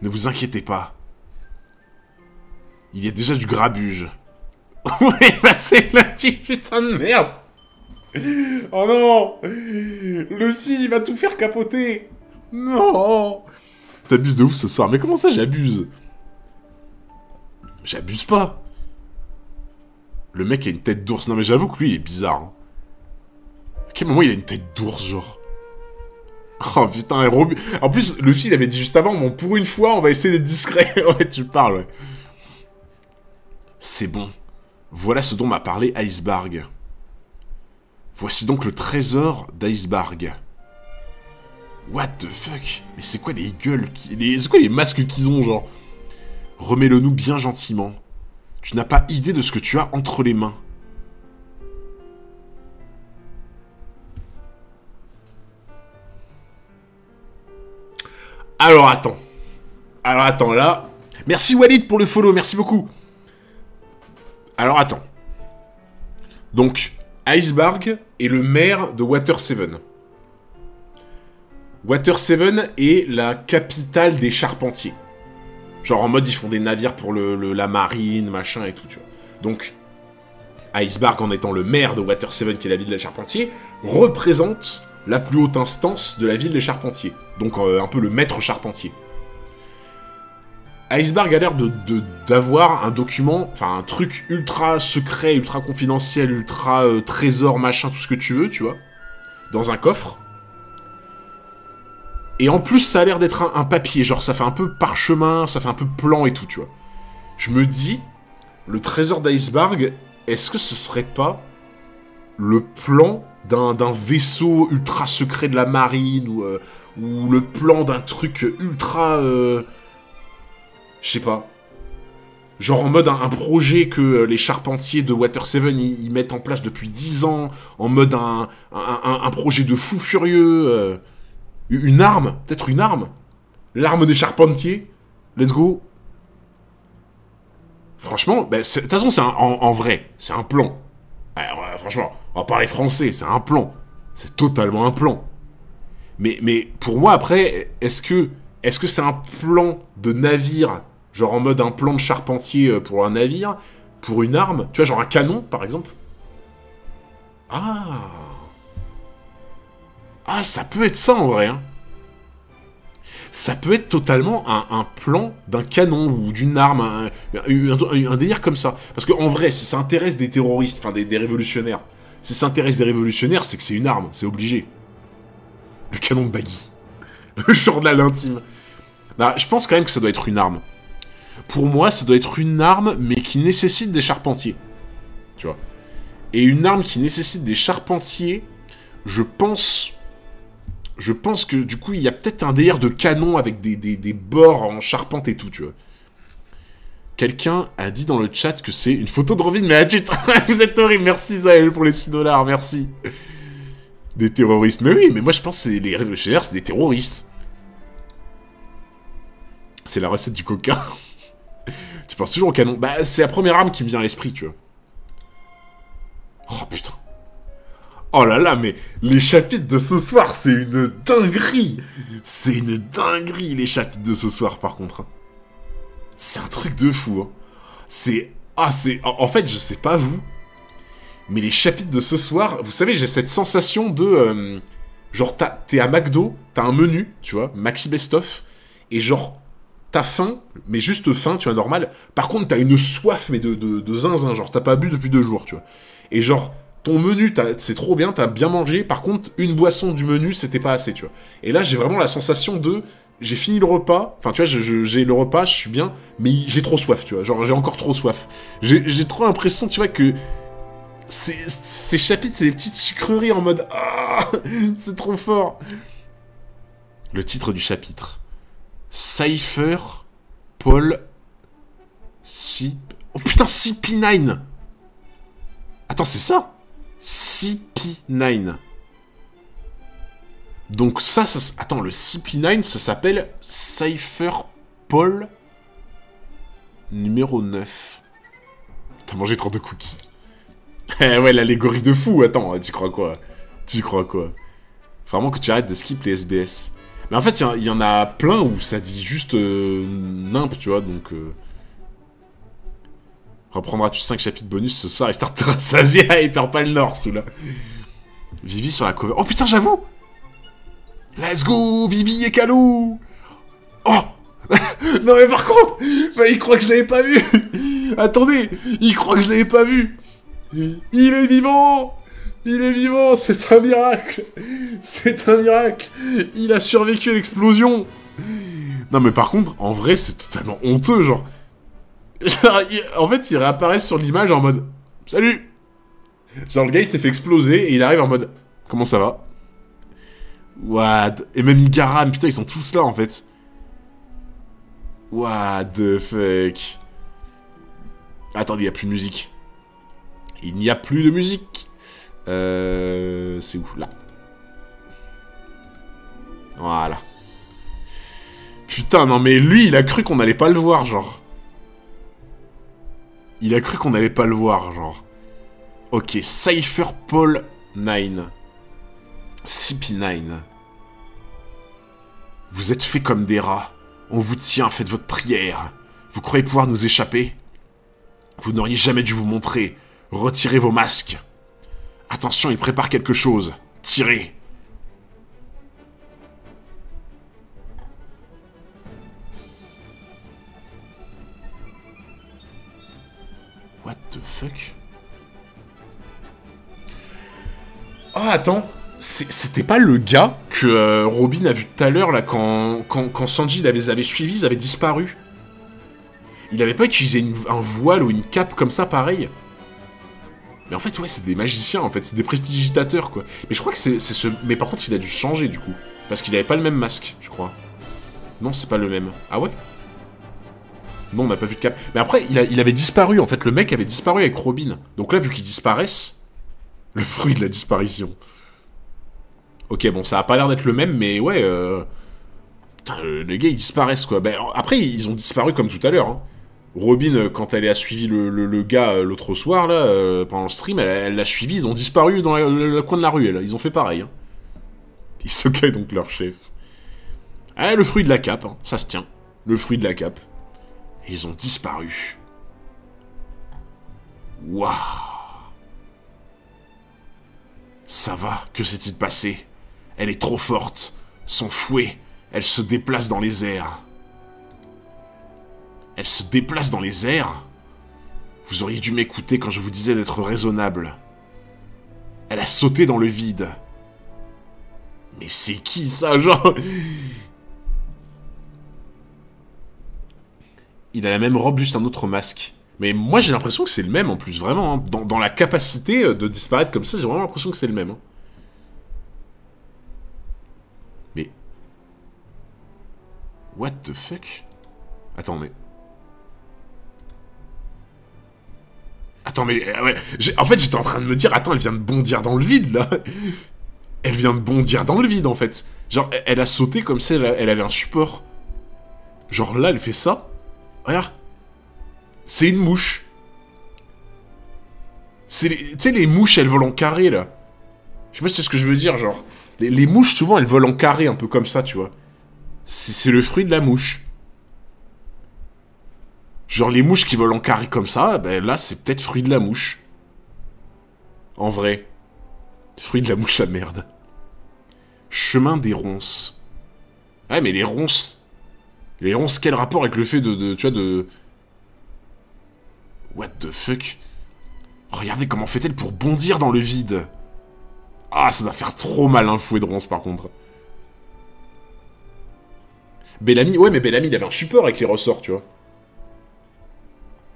Ne vous inquiétez pas. Il y a déjà du grabuge. Ouais, bah c'est la fille, putain de merde. Oh non. Luffy, il va tout faire capoter. Non. T'abuses de ouf ce soir. Mais comment ça, j'abuse? J'abuse pas. Le mec a une tête d'ours. Non mais j'avoue que lui, il est bizarre. Hein. À quel moment il a une tête d'ours, genre? Oh putain, en plus, Luffy, il avait dit juste avant, bon, pour une fois, on va essayer d'être discret. Ouais, tu parles, ouais. C'est bon. Voilà ce dont m'a parlé Iceberg. Voici donc le trésor d'Iceberg. What the fuck? Mais c'est quoi les gueules c'est quoi les masques qu'ils ont, genre? Remets-le-nous bien gentiment. Tu n'as pas idée de ce que tu as entre les mains. Alors attends, là... Merci Walid pour le follow, merci beaucoup. Alors attends. Donc, Iceberg est le maire de Water 7. Water 7 est la capitale des charpentiers. Genre en mode ils font des navires pour la marine, machin et tout, tu vois. Donc, Iceberg en étant le maire de Water 7, qui est la ville des charpentiers, représente la plus haute instance de la ville des charpentiers. Donc un peu le maître charpentier. Iceberg a l'air d'avoir un document, enfin un truc ultra secret, ultra confidentiel, ultra trésor, machin, tout ce que tu veux, tu vois, dans un coffre. Et en plus, ça a l'air d'être un papier, genre ça fait un peu parchemin, ça fait un peu plan et tout, tu vois. Je me dis, le trésor d'Iceberg, est-ce que ce serait pas le plan d'un vaisseau ultra secret de la marine, ou le plan d'un truc ultra... je sais pas. Genre en mode un projet que les charpentiers de Water 7 ils mettent en place depuis 10 ans, en mode un projet de fou furieux... une arme, peut-être une arme. L'arme des charpentiers. Let's go. Franchement, bah, de toute façon, c'est en vrai, c'est un plan. Franchement, on va parler français, c'est un plan. C'est totalement un plan. Mais pour moi, après, est-ce que Est-ce que c'est un plan de navire, genre en mode un plan de charpentier pour un navire, pour une arme, tu vois, genre un canon, par exemple? Ah. Ah, ça peut être ça, en vrai, hein. Ça peut être totalement un plan d'un canon ou d'une arme, un délire comme ça. Parce qu'en vrai, si ça intéresse des terroristes, enfin des révolutionnaires, si ça intéresse des révolutionnaires, c'est que c'est une arme, c'est obligé. Le canon de Baggy. Le journal intime. Non, je pense quand même que ça doit être une arme. Pour moi, ça doit être une arme, mais qui nécessite des charpentiers. Tu vois. Et une arme qui nécessite des charpentiers, je pense que du coup, il y a peut-être un délire de canon avec des bords en charpente et tout, tu vois. Quelqu'un a dit dans le chat que c'est une photo de Robin, mais adulte. Vous êtes horrible, merci Zaël pour les 6 $, merci. Des terroristes. Mais oui, mais moi je pense que les révolutionnaires, c'est des terroristes. C'est la recette du coca. Tu penses toujours au canon. Bah, c'est la première arme qui me vient à l'esprit, tu vois. Oh putain. Oh là là, mais les chapitres de ce soir, c'est une dinguerie. C'est une dinguerie, les chapitres de ce soir, par contre. C'est un truc de fou, hein. C'est... Ah, c'est... En fait, je sais pas vous, mais les chapitres de ce soir, vous savez, j'ai cette sensation de... genre, t'es à McDo, t'as un menu, tu vois, Maxi Best Of, et genre, t'as faim, mais juste faim, tu vois, normal. Par contre, t'as une soif, mais de zinzin, genre, t'as pas bu depuis 2 jours, tu vois. Et genre... Ton menu, c'est trop bien, t'as bien mangé. Par contre, une boisson du menu, c'était pas assez, tu vois. Et là, j'ai vraiment la sensation de... J'ai fini le repas, enfin, tu vois, j'ai le repas, je suis bien, mais j'ai trop soif, tu vois. Genre, j'ai encore trop soif. J'ai trop l'impression, tu vois, que... Ces chapitres, c'est des petites sucreries en mode... Ah, c'est trop fort. Le titre du chapitre. Cypher, Paul... Oh putain, CP9. Attends, c'est ça? CP9. Donc ça... Attends, le CP9, ça s'appelle Cypher Paul numéro 9. T'as mangé trop de cookies. Eh ouais, l'allégorie de fou. Attends, tu crois quoi? Tu crois quoi? Faut vraiment que tu arrêtes de skip les SBS. Mais en fait, il y en a plein où ça dit juste nimp, tu vois, donc... Reprendras-tu 5 chapitres bonus ce soir et startera Sazia et perd pas le nord sous là. Vivi sur la cover. Oh putain, j'avoue. Let's go, Vivi et Kalou. Oh. Non mais par contre, bah, il croit que je l'avais pas vu. Attendez, il croit que je l'avais pas vu. Il est vivant. Il est vivant, c'est un miracle. C'est un miracle. Il a survécu à l'explosion. Non mais par contre, en vrai, c'est totalement honteux, genre... En fait, il réapparaît sur l'image en mode « Salut !» Genre, le gars, il s'est fait exploser et il arrive en mode « Comment ça va ?» What? Et même Igaram, putain, ils sont tous là, en fait. What the fuck? Attendez, il n'y a plus de musique. Il n'y a plus de musique. C'est où? Là. Voilà. Putain, non mais lui, il a cru qu'on allait pas le voir, genre. Il a cru qu'on allait pas le voir, genre. Ok, Cypher Paul 9. CP9. Vous êtes faits comme des rats. On vous tient, faites votre prière. Vous croyez pouvoir nous échapper? Vous n'auriez jamais dû vous montrer. Retirez vos masques. Attention, il prépare quelque chose. Tirez. What the fuck? Oh, attends. C'était pas le gars que Robin a vu tout à l'heure, là, quand Sanji les avait suivis, ils avaient disparu. Il avait pas utilisé un voile ou une cape comme ça, pareil. Mais en fait, ouais, c'est des magiciens, en fait. C'est des prestidigitateurs, quoi. Mais je crois que c'est ce... Mais par contre, il a dû changer, du coup. Parce qu'il avait pas le même masque, je crois. Non, c'est pas le même. Ah ouais? Non, on n'a pas vu de cap. Mais après, il avait disparu, en fait. Le mec avait disparu avec Robin. Donc là, vu qu'ils disparaissent, le fruit de la disparition. Ok, bon, ça a pas l'air d'être le même, mais ouais... Putain, les gars, ils disparaissent, quoi. Ben, après, ils ont disparu comme tout à l'heure, hein. Robin, quand elle a suivi le gars l'autre soir, là, pendant le stream, elle l'a suivi, ils ont disparu dans le coin de la rue, là. Ils ont fait pareil, hein. Ils se caillent donc leur chef. Ah, le fruit de la cape, hein, ça se tient. Le fruit de la cape. Et ils ont disparu. Waouh. Ça va, que s'est-il passé? Elle est trop forte. Son fouet, elle se déplace dans les airs. Elle se déplace dans les airs? Vous auriez dû m'écouter quand je vous disais d'être raisonnable. Elle a sauté dans le vide. Mais c'est qui ça, genre? Il a la même robe, juste un autre masque. Mais moi j'ai l'impression que c'est le même en plus, vraiment. Hein. Dans la capacité de disparaître comme ça, j'ai vraiment l'impression que c'est le même. Hein. Mais... What the fuck? Attends, mais... Attends, mais... ouais, en fait, j'étais en train de me dire, attends, elle vient de bondir dans le vide, là. Elle vient de bondir dans le vide, en fait. Genre, elle a sauté comme si elle avait un support. Genre, là, elle fait ça. Regarde. C'est une mouche. Tu sais, les mouches, elles volent en carré, là. Je sais pas si c'est ce que je veux dire, genre... Les mouches, souvent, elles volent en carré, un peu comme ça, tu vois. C'est le fruit de la mouche. Genre, les mouches qui volent en carré comme ça, ben là, c'est peut-être fruit de la mouche. En vrai. Fruit de la mouche à merde. Chemin des ronces. Ouais, mais les ronces... Les ronces, quel rapport avec le fait tu vois, de... What the fuck? Regardez comment fait-elle pour bondir dans le vide. Ah, ça doit faire trop mal un fouet de ronces, par contre. Bellamy, ouais, mais Bellamy, il avait un support avec les ressorts, tu vois.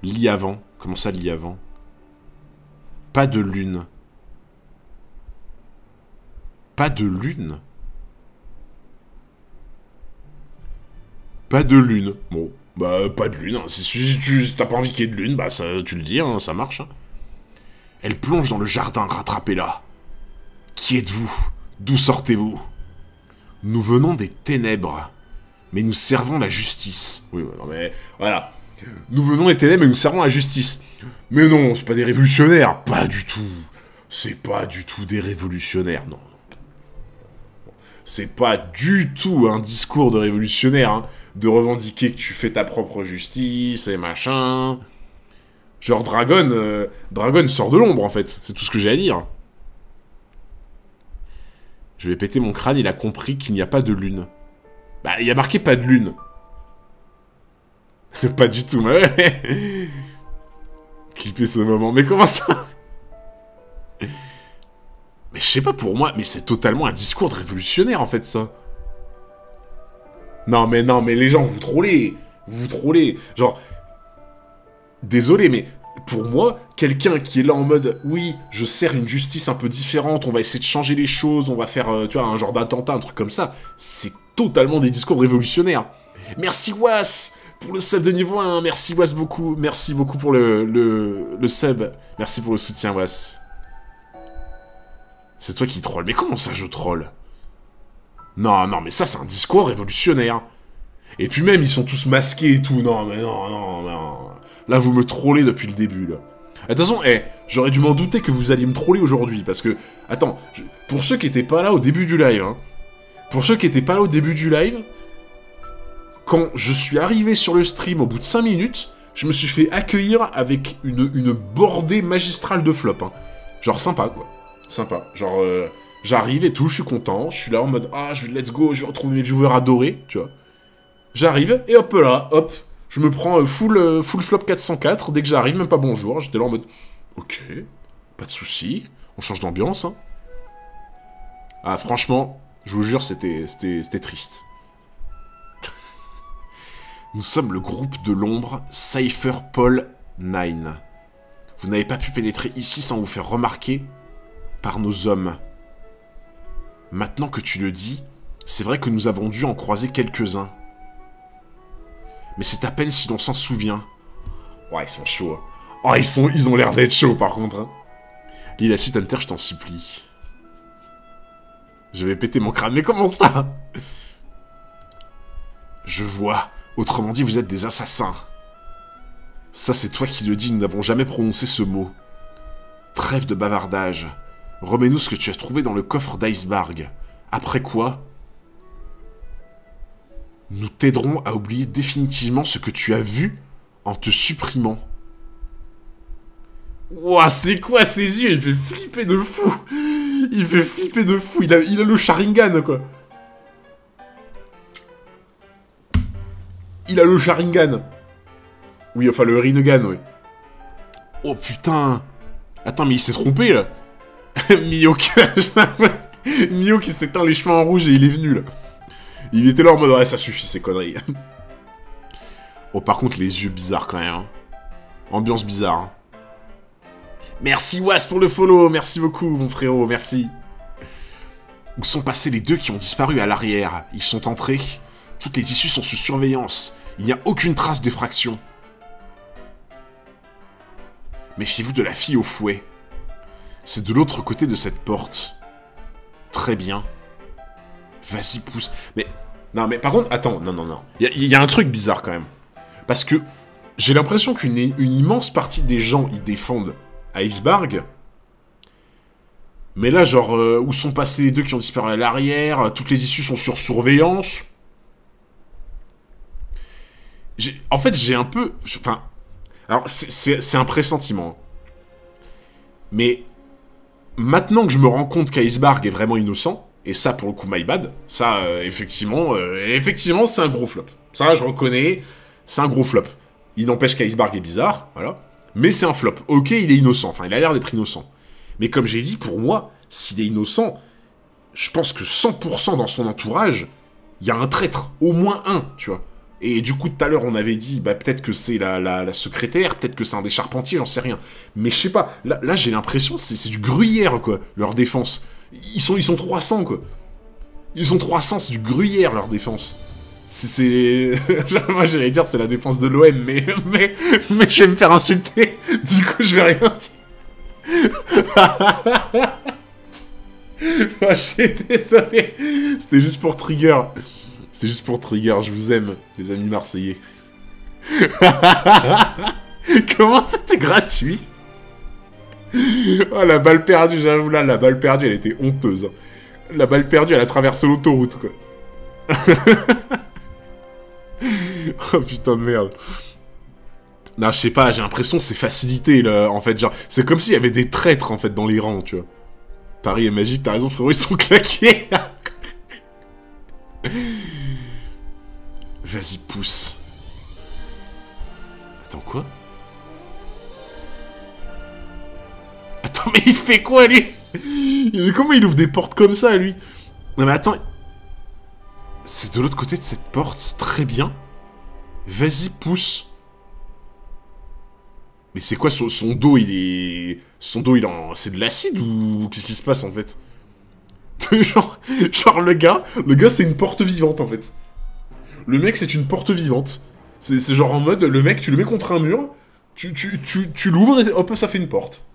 Lit avant. Comment ça, lit avant? Pas de lune. Pas de lune? Pas de lune. Bon, bah, pas de lune. Hein. Si t'as pas envie qu'il y ait de lune, bah, ça, tu le dis, hein, ça marche. Hein. Elle plonge dans le jardin, rattrapez-la. Qui êtes-vous? D'où sortez-vous? Nous venons des ténèbres, mais nous servons la justice. Oui, non mais, voilà. Nous venons des ténèbres, mais nous servons la justice. Mais non, c'est pas des révolutionnaires. Pas du tout. C'est pas du tout des révolutionnaires, non. C'est pas du tout un discours de révolutionnaire, hein, de revendiquer que tu fais ta propre justice et machin. Genre Dragon, Dragon sort de l'ombre en fait, c'est tout ce que j'ai à dire. Je vais péter mon crâne, il a compris qu'il n'y a pas de lune. Bah, il y a marqué pas de lune. Pas du tout, mais ouais. Clipper ce moment, mais comment ça? Mais je sais pas pour moi, mais c'est totalement un discours de révolutionnaire en fait ça. Non mais les gens vous trollez. Vous trollez. Genre... Désolé mais pour moi, quelqu'un qui est là en mode oui, je sers une justice un peu différente, on va essayer de changer les choses, on va faire tu vois un genre d'attentat, un truc comme ça, c'est totalement des discours révolutionnaires. Merci Was pour le sub de niveau 1, merci Was beaucoup, merci beaucoup pour le sub. Merci pour le soutien Was. C'est toi qui troll. Mais comment ça, je troll? Non, mais ça, c'est un discours révolutionnaire. Et puis même, ils sont tous masqués et tout. Non. Là, vous me trollez depuis le début, là. Attention, j'aurais dû m'en douter que vous alliez me troller aujourd'hui, parce que... Attends, pour ceux qui étaient pas là au début du live, hein, quand je suis arrivé sur le stream au bout de 5 minutes, je me suis fait accueillir avec une bordée magistrale de flop, hein. Genre sympa, quoi. Sympa. Genre, j'arrive et tout, je suis content. Je suis là en mode, ah, let's go, je vais retrouver mes viewers adorés, tu vois. J'arrive, et hop là, hop, je me prends full flop 404. Dès que j'arrive, même pas bonjour. J'étais là en mode, ok, pas de soucis, on change d'ambiance, hein. Ah, franchement, je vous jure, c'était triste. Nous sommes le groupe de l'ombre Cypher Paul 9. Vous n'avez pas pu pénétrer ici sans vous faire remarquer par nos hommes. Maintenant que tu le dis, c'est vrai que nous avons dû en croiser quelques-uns. Mais c'est à peine si l'on s'en souvient. Ouais, ils sont chauds. Oh, ils ont l'air d'être chauds, par contre. Hein. Lila Sith Hunter, je t'en supplie. Je vais péter mon crâne, mais comment ça? Je vois. Autrement dit, vous êtes des assassins. Ça, c'est toi qui le dis, nous n'avons jamais prononcé ce mot. Trêve de bavardage. Remets-nous ce que tu as trouvé dans le coffre d'Iceberg. Après quoi? Nous t'aiderons à oublier définitivement ce que tu as vu en te supprimant. Ouah, c'est quoi ses yeux? Il fait flipper de fou. Il fait flipper de fou. Il a le Sharingan, quoi. Il a le Sharingan. Oui, enfin, le Rinnegan, oui. Oh, putain. Attends, mais il s'est trompé, là. Mio qui s'éteint les cheveux en rouge et il est venu, là. Il était là en mode, ouais, ça suffit, ces conneries. Oh, par contre, les yeux bizarres, quand même. Hein. Ambiance bizarre. Hein. Merci, Was, pour le follow. Merci beaucoup, mon frérot, merci. Où sont passés les deux qui ont disparu à l'arrière? Ils sont entrés. Toutes les issues sont sous surveillance. Il n'y a aucune trace d'effraction. Méfiez-vous de la fille au fouet. C'est de l'autre côté de cette porte. Très bien. Vas-y, pousse. Mais... Non, mais par contre, attends, non. Il y a un truc bizarre, quand même. Parce que j'ai l'impression qu'une immense partie des gens y défendent Icebarg. Mais là, genre, où sont passés les deux qui ont disparu à l'arrière? Toutes les issues sont sur surveillance. En fait, j'ai un peu... Enfin... Alors, c'est un pressentiment. Mais... Maintenant que je me rends compte qu'Icebarg est vraiment innocent, et ça, pour le coup, my bad, ça, effectivement, c'est un gros flop. Ça, je reconnais, c'est un gros flop. Il n'empêche qu'Icebarg est bizarre, voilà. Mais c'est un flop. Ok, il est innocent. Enfin, il a l'air d'être innocent. Mais comme j'ai dit, pour moi, s'il est innocent, je pense que 100% dans son entourage, il y a un traître. Au moins un, tu vois. Et du coup, tout à l'heure, on avait dit, bah, peut-être que c'est la secrétaire, peut-être que c'est un des charpentiers, j'en sais rien. Mais je sais pas, là j'ai l'impression, c'est du gruyère, quoi, leur défense. Ils sont 300, quoi. Ils sont 300, c'est du gruyère, leur défense. Moi, j'allais dire, c'est la défense de l'OM, mais je vais me faire insulter. Du coup, je vais rien dire. Oh, je suis désolé. C'était juste pour trigger. C'était juste pour trigger, je vous aime, les amis marseillais. Comment c'était gratuit? Oh, la balle perdue, j'avoue, là, la balle perdue, elle était honteuse. Hein. La balle perdue, elle a traversé l'autoroute, quoi. Oh, putain de merde. Non, je sais pas, j'ai l'impression que c'est facilité, là, en fait, genre... C'est comme s'il y avait des traîtres, en fait, dans les rangs, tu vois. Paris est magique, t'as raison, frérot, ils sont claqués. Vas-y, pousse. Attends, quoi? Attends, mais il fait quoi, lui? Comment il ouvre des portes comme ça, lui? Non, mais attends... C'est de l'autre côté de cette porte, très bien. Vas-y, pousse. Mais c'est quoi, son dos, il est... Son dos, il est en... C'est de l'acide, ou... Qu'est-ce qui se passe, en fait? genre, le gars, c'est une porte vivante, en fait. Le mec, c'est une porte vivante. C'est genre en mode, le mec, tu le mets contre un mur, tu l'ouvres et hop, ça fait une porte.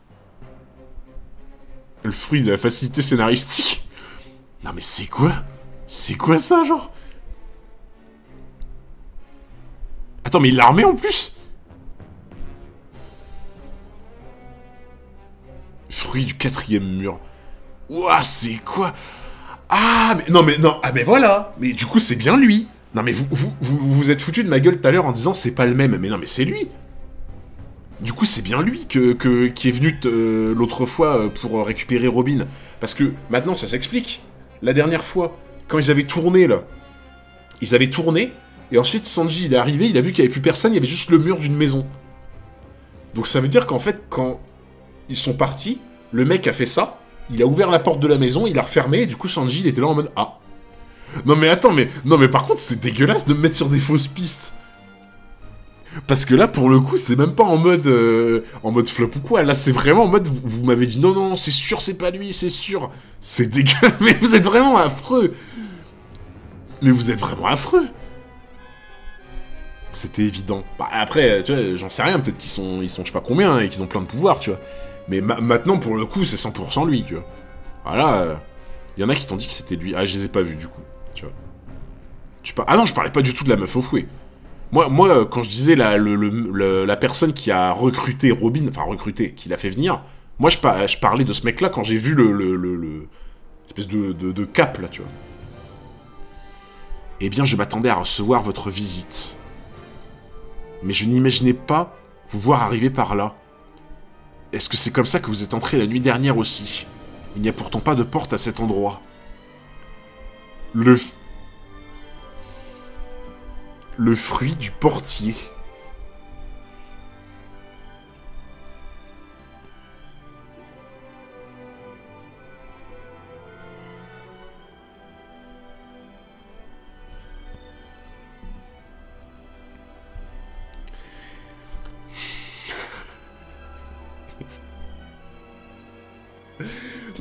Le fruit de la facilité scénaristique. Non mais c'est quoi? C'est quoi ça, genre? Attends, mais il l'a armé en plus? Fruit du 4e mur. Ouah, c'est quoi? Ah, mais non, ah mais voilà. Mais du coup, c'est bien lui. Non mais vous êtes foutu de ma gueule tout à l'heure en disant c'est pas le même. Mais non mais c'est lui. Du coup c'est bien lui qui est venu l'autre fois pour récupérer Robin. Parce que maintenant ça s'explique. La dernière fois, quand ils avaient tourné là, et ensuite Sanji il est arrivé, il a vu qu'il n'y avait plus personne, il y avait juste le mur d'une maison. Donc ça veut dire qu'en fait quand ils sont partis, le mec a fait ça, il a ouvert la porte de la maison, il a refermé, et du coup Sanji il était là en mode ah. Non mais attends, non mais par contre c'est dégueulasse de me mettre sur des fausses pistes. Parce que là pour le coup c'est même pas en mode flop ou quoi, là c'est vraiment en mode vous m'avez dit non c'est sûr c'est pas lui, c'est sûr. C'est dégueulasse, mais vous êtes vraiment affreux. Mais vous êtes vraiment affreux. C'était évident. Bah après tu vois j'en sais rien, peut-être qu'ils sont je sais pas combien et qu'ils ont plein de pouvoirs tu vois. Mais maintenant pour le coup c'est 100% lui tu vois. Voilà. Y en a qui t'ont dit que c'était lui. Ah je les ai pas vus du coup. Tu vois. Ah non, je parlais pas du tout de la meuf au fouet. Moi quand je disais la personne qui a recruté Robin, enfin recruté, qui l'a fait venir, moi je parlais de ce mec-là quand j'ai vu le espèce de cap là, tu vois. Eh bien, je m'attendais à recevoir votre visite. Mais je n'imaginais pas vous voir arriver par là. Est-ce que c'est comme ça que vous êtes entré la nuit dernière aussi? Il n'y a pourtant pas de porte à cet endroit. Le fruit du portier.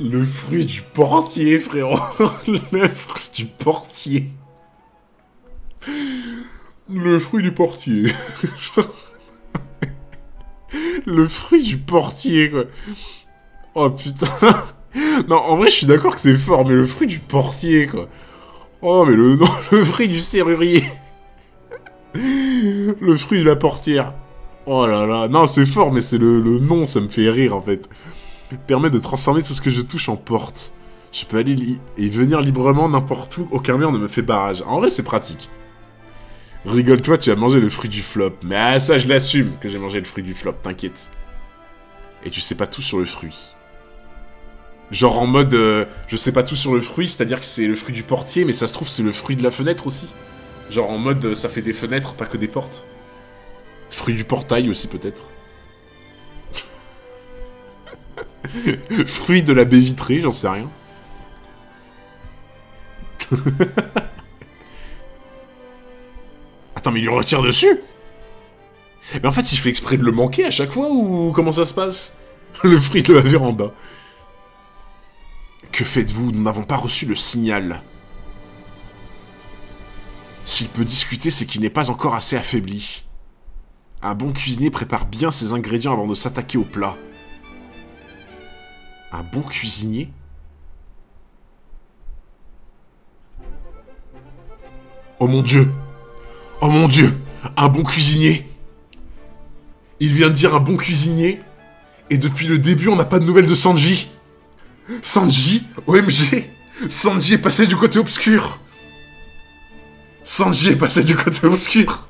Le fruit du portier, frérot. Le fruit du portier. Le fruit du portier. Le fruit du portier, quoi. Oh, putain. Non, en vrai, je suis d'accord que c'est fort, mais le fruit du portier, quoi. Oh, mais non, le fruit du serrurier. Le fruit de la portière. Oh là là. Non, c'est fort, mais c'est le nom, ça me fait rire, en fait. Permet de transformer tout ce que je touche en porte. Je peux aller et venir librement n'importe où, aucun mur ne me fait barrage. En vrai, c'est pratique. Rigole-toi, tu as mangé le fruit du flop. Mais ah, ça, je l'assume que j'ai mangé le fruit du flop, t'inquiète. Et tu sais pas tout sur le fruit. Genre en mode, je sais pas tout sur le fruit, c'est-à-dire que c'est le fruit du portier, mais ça se trouve, c'est le fruit de la fenêtre aussi. Genre en mode, ça fait des fenêtres, pas que des portes. Fruit du portail aussi, peut-être. Fruit de la baie vitrée, j'en sais rien. Attends, mais il lui retire dessus? Mais en fait, il fait exprès de le manquer à chaque fois, ou comment ça se passe? Le fruit de la véranda. Que faites-vous? Nous n'avons pas reçu le signal. S'il peut discuter, c'est qu'il n'est pas encore assez affaibli. Un bon cuisinier prépare bien ses ingrédients avant de s'attaquer au plat. Un bon cuisinier? Oh mon Dieu! Oh mon Dieu! Un bon cuisinier! Il vient de dire un bon cuisinier, et depuis le début, on n'a pas de nouvelles de Sanji. Sanji? OMG! Sanji est passé du côté obscur! Sanji est passé du côté obscur!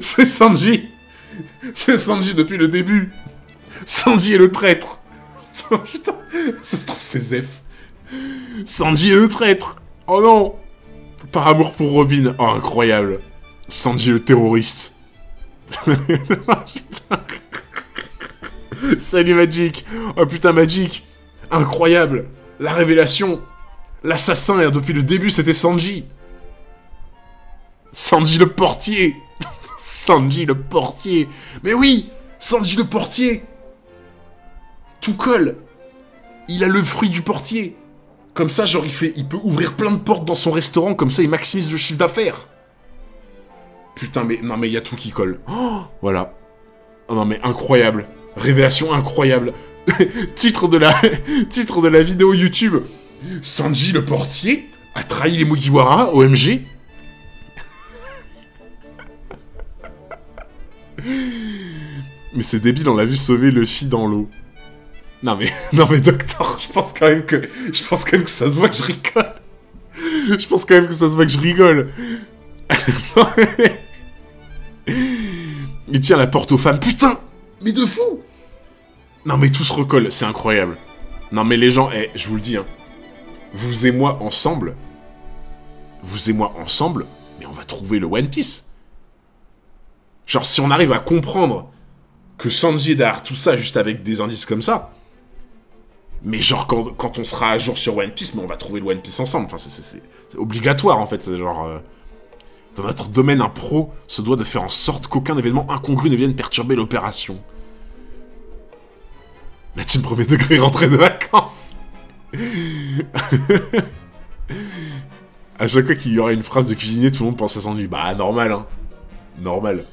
C'est Sanji! C'est Sanji depuis le début! Sanji est le traître! Oh, putain, ça se trouve c'est Zef. Sanji est le traître. Oh non. Par amour pour Robin. Oh incroyable. Sanji le terroriste. Salut Magic. Oh putain Magic. Incroyable. La révélation. L'assassin depuis le début c'était Sanji. Sanji le portier. Sanji le portier. Mais oui. Sanji le portier. Tout colle. Il a le fruit du portier. Comme ça, genre, il peut ouvrir plein de portes dans son restaurant, comme ça, il maximise le chiffre d'affaires. Putain, mais non, mais il y a tout qui colle. Oh, voilà. Oh, non, mais incroyable. Révélation incroyable. Titre de la vidéo YouTube. Sanji le portier a trahi les Mugiwara, OMG. Mais c'est débile, on l'a vu sauver Luffy dans l'eau. Non mais Docteur, je pense quand même que ça se voit que je rigole. Je pense quand même que ça se voit que je rigole. Il tient la porte aux femmes. Putain, mais de fou. Non mais tout se recolle, c'est incroyable. Non mais les gens, je vous le dis, hein, vous et moi ensemble, mais on va trouver le One Piece. Genre si on arrive à comprendre que Sanji est derrière tout ça juste avec des indices comme ça. Mais genre, quand on sera à jour sur One Piece, mais on va trouver le One Piece ensemble. Enfin, c'est obligatoire, en fait. C'est genre... dans notre domaine, un pro se doit de faire en sorte qu'aucun événement incongru ne vienne perturber l'opération. La team premier degré rentrée de vacances. À chaque fois qu'il y aura une phrase de cuisinier, tout le monde pense à Sanji. Bah, normal, hein. Normal.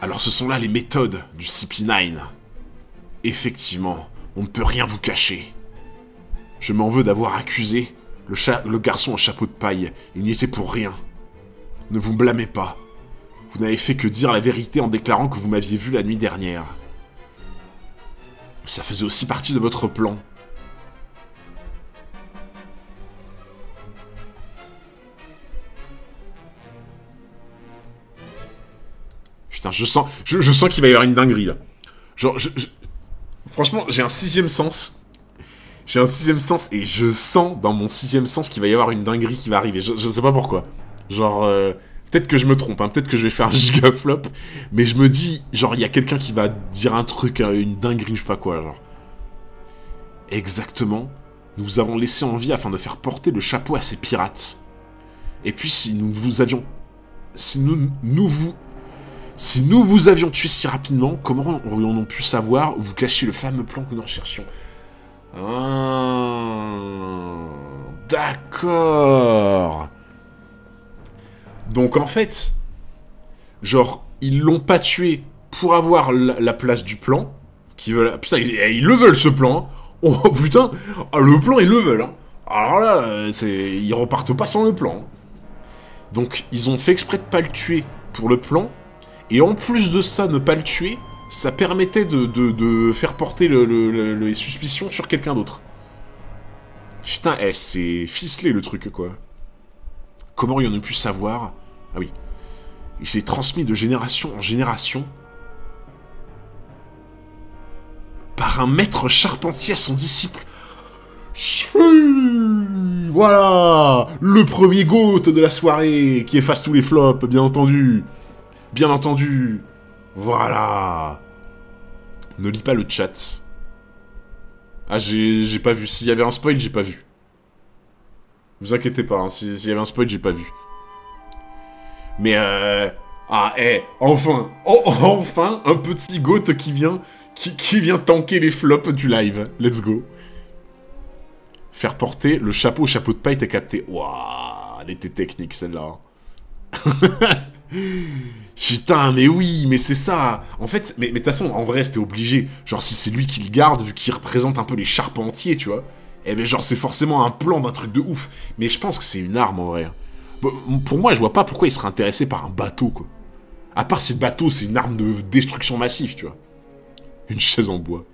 Alors, ce sont là les méthodes du CP9. Effectivement... on ne peut rien vous cacher. Je m'en veux d'avoir accusé le garçon au chapeau de paille. Il n'y était pour rien. Ne vous blâmez pas. Vous n'avez fait que dire la vérité en déclarant que vous m'aviez vu la nuit dernière. Ça faisait aussi partie de votre plan. Putain, je sens qu'il va y avoir une dinguerie, là. Genre, franchement, j'ai un sixième sens. J'ai un sixième sens, et je sens, dans mon sixième sens, qu'il va y avoir une dinguerie qui va arriver. Je sais pas pourquoi. Genre, peut-être que je me trompe, hein, peut-être que je vais faire un giga flop, mais je me dis, genre, il y a quelqu'un qui va dire un truc, une dinguerie, je sais pas quoi, genre. Exactement. Nous avons laissé en vie afin de faire porter le chapeau à ces pirates. Et puis, si nous vous avions... Si nous vous avions tué si rapidement, comment aurions-nous pu savoir où vous cachiez le fameux plan que nous recherchions? Ah, d'accord. Donc en fait, genre, ils l'ont pas tué pour avoir la place du plan. Putain, ils le veulent ce plan. Hein. Oh putain, le plan ils le veulent. Hein. Alors là, ils repartent pas sans le plan. Hein. Donc ils ont fait exprès de pas le tuer pour le plan. Et en plus de ça, ne pas le tuer, ça permettait de faire porter les suspicions sur quelqu'un d'autre. Putain, c'est ficelé le truc, quoi. Comment aurions-nous pu savoir? Ah oui. Il s'est transmis de génération en génération par un maître charpentier à son disciple. Voilà, le premier GOAT de la soirée qui efface tous les flops, bien entendu. Bien entendu. Voilà. Ne lis pas le chat. Ah, j'ai pas vu. S'il y avait un spoil, j'ai pas vu. Vous inquiétez pas, hein, s'il y avait un spoil, j'ai pas vu. Mais ah, enfin. Enfin, un petit GOAT qui vient tanker les flops du live. Let's go. Faire porter le chapeau au chapeau de paille, t'as capté. Waouh, elle était technique, celle-là. Putain, mais oui, mais c'est ça. En fait, mais de toute façon, en vrai, c'était obligé. Genre, si c'est lui qui le garde, vu qu'il représente un peu les charpentiers, tu vois. Eh ben, genre, c'est forcément un plan d'un truc de ouf. Mais je pense que c'est une arme, en vrai. Bon, pour moi, je vois pas pourquoi il serait intéressé par un bateau, quoi. À part si le bateau, c'est une arme de destruction massive, tu vois. Une chaise en bois.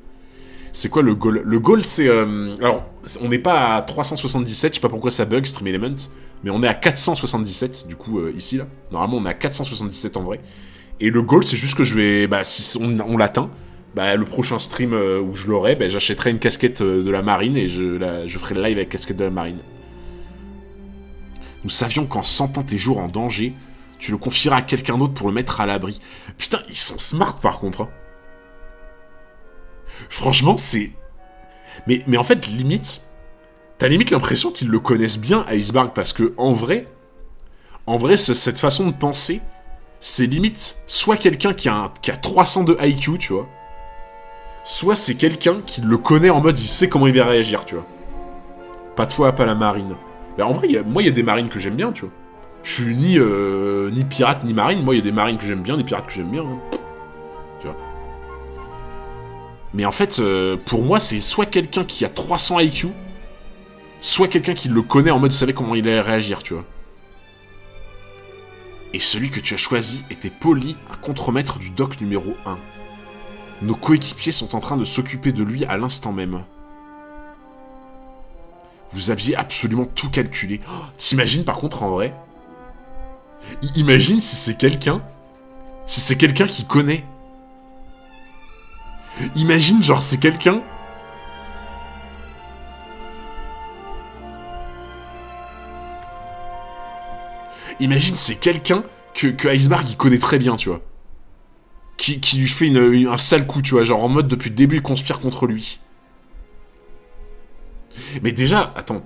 C'est quoi le goal? Le goal, c'est... alors, on n'est pas à 377, je sais pas pourquoi ça bug, Stream Element, mais on est à 477, du coup, ici, là. Normalement, on est à 477 en vrai. Et le goal, c'est juste que je vais... Bah, si on l'atteint, bah, le prochain stream où je l'aurai, bah, j'achèterai une casquette de la marine et je ferai le live avec casquette de la marine. Nous savions qu'en sentant tes jours en danger, tu le confieras à quelqu'un d'autre pour le mettre à l'abri. Putain, ils sont smart, par contre, hein. Franchement, c'est... Mais en fait, limite... T'as limite l'impression qu'ils le connaissent bien, Iceberg, parce que, en vrai, cette façon de penser, c'est limite soit quelqu'un qui a 300 de IQ, tu vois, soit c'est quelqu'un qui le connaît en mode, il sait comment il va réagir, tu vois. Pas de fois, pas la marine. Mais en vrai, moi, il y a des marines que j'aime bien, tu vois. Je suis ni pirate, ni marine. Moi, il y a des marines que j'aime bien, des pirates que j'aime bien, hein. Tu vois. Mais en fait, pour moi, c'est soit quelqu'un qui a 300 IQ, soit quelqu'un qui le connaît en mode savait comment il allait réagir, tu vois. Et celui que tu as choisi était Polly, un contremaître du dock numéro 1. Nos coéquipiers sont en train de s'occuper de lui à l'instant même. Vous aviez absolument tout calculé. Oh, t'imagines par contre en vrai? Imagine si c'est quelqu'un... Si c'est quelqu'un qui connaît... Imagine, genre, c'est quelqu'un... Imagine, c'est quelqu'un que Iceberg, il connaît très bien, tu vois. Qui lui fait un sale coup, tu vois. Genre, en mode, depuis le début, il conspire contre lui. Mais déjà, attends.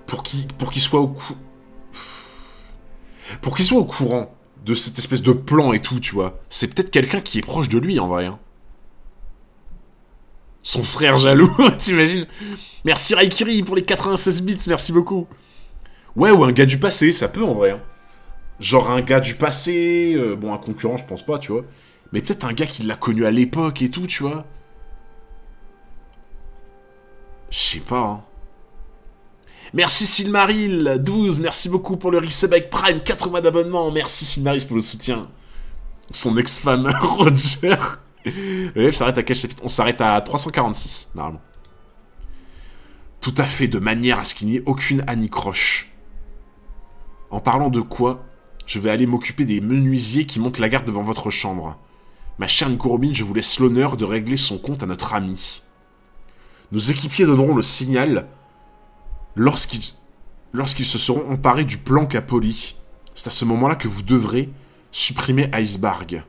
Pour qu'il soit Pour qu'il soit au courant de cette espèce de plan et tout, tu vois, c'est peut-être quelqu'un qui est proche de lui, en vrai, hein. Son frère jaloux, t'imagines? Merci Raikiri pour les 96 bits, merci beaucoup. Ouais, ou un gars du passé, ça peut en vrai. Hein. Genre un gars du passé, bon, un concurrent, je pense pas, tu vois. Mais peut-être un gars qui l'a connu à l'époque et tout, tu vois. Je sais pas, hein. Merci Silmaril, 12, merci beaucoup pour le resub avec Prime, 4 mois d'abonnement, merci Silmaril pour le soutien. Son ex-femme, Roger. Le live s'arrête à quel chapitre? On s'arrête à 346, normalement. Tout à fait, de manière à ce qu'il n'y ait aucune anicroche. En parlant de quoi, Je vais aller m'occuper des menuisiers qui montent la garde devant votre chambre. Ma chère Nico Robin, je vous laisse l'honneur de régler son compte à notre ami. Nos équipiers donneront le signal lorsqu'ils se seront emparés du plan qu'a Polly. C'est à ce moment-là que vous devrez supprimer Icebarg.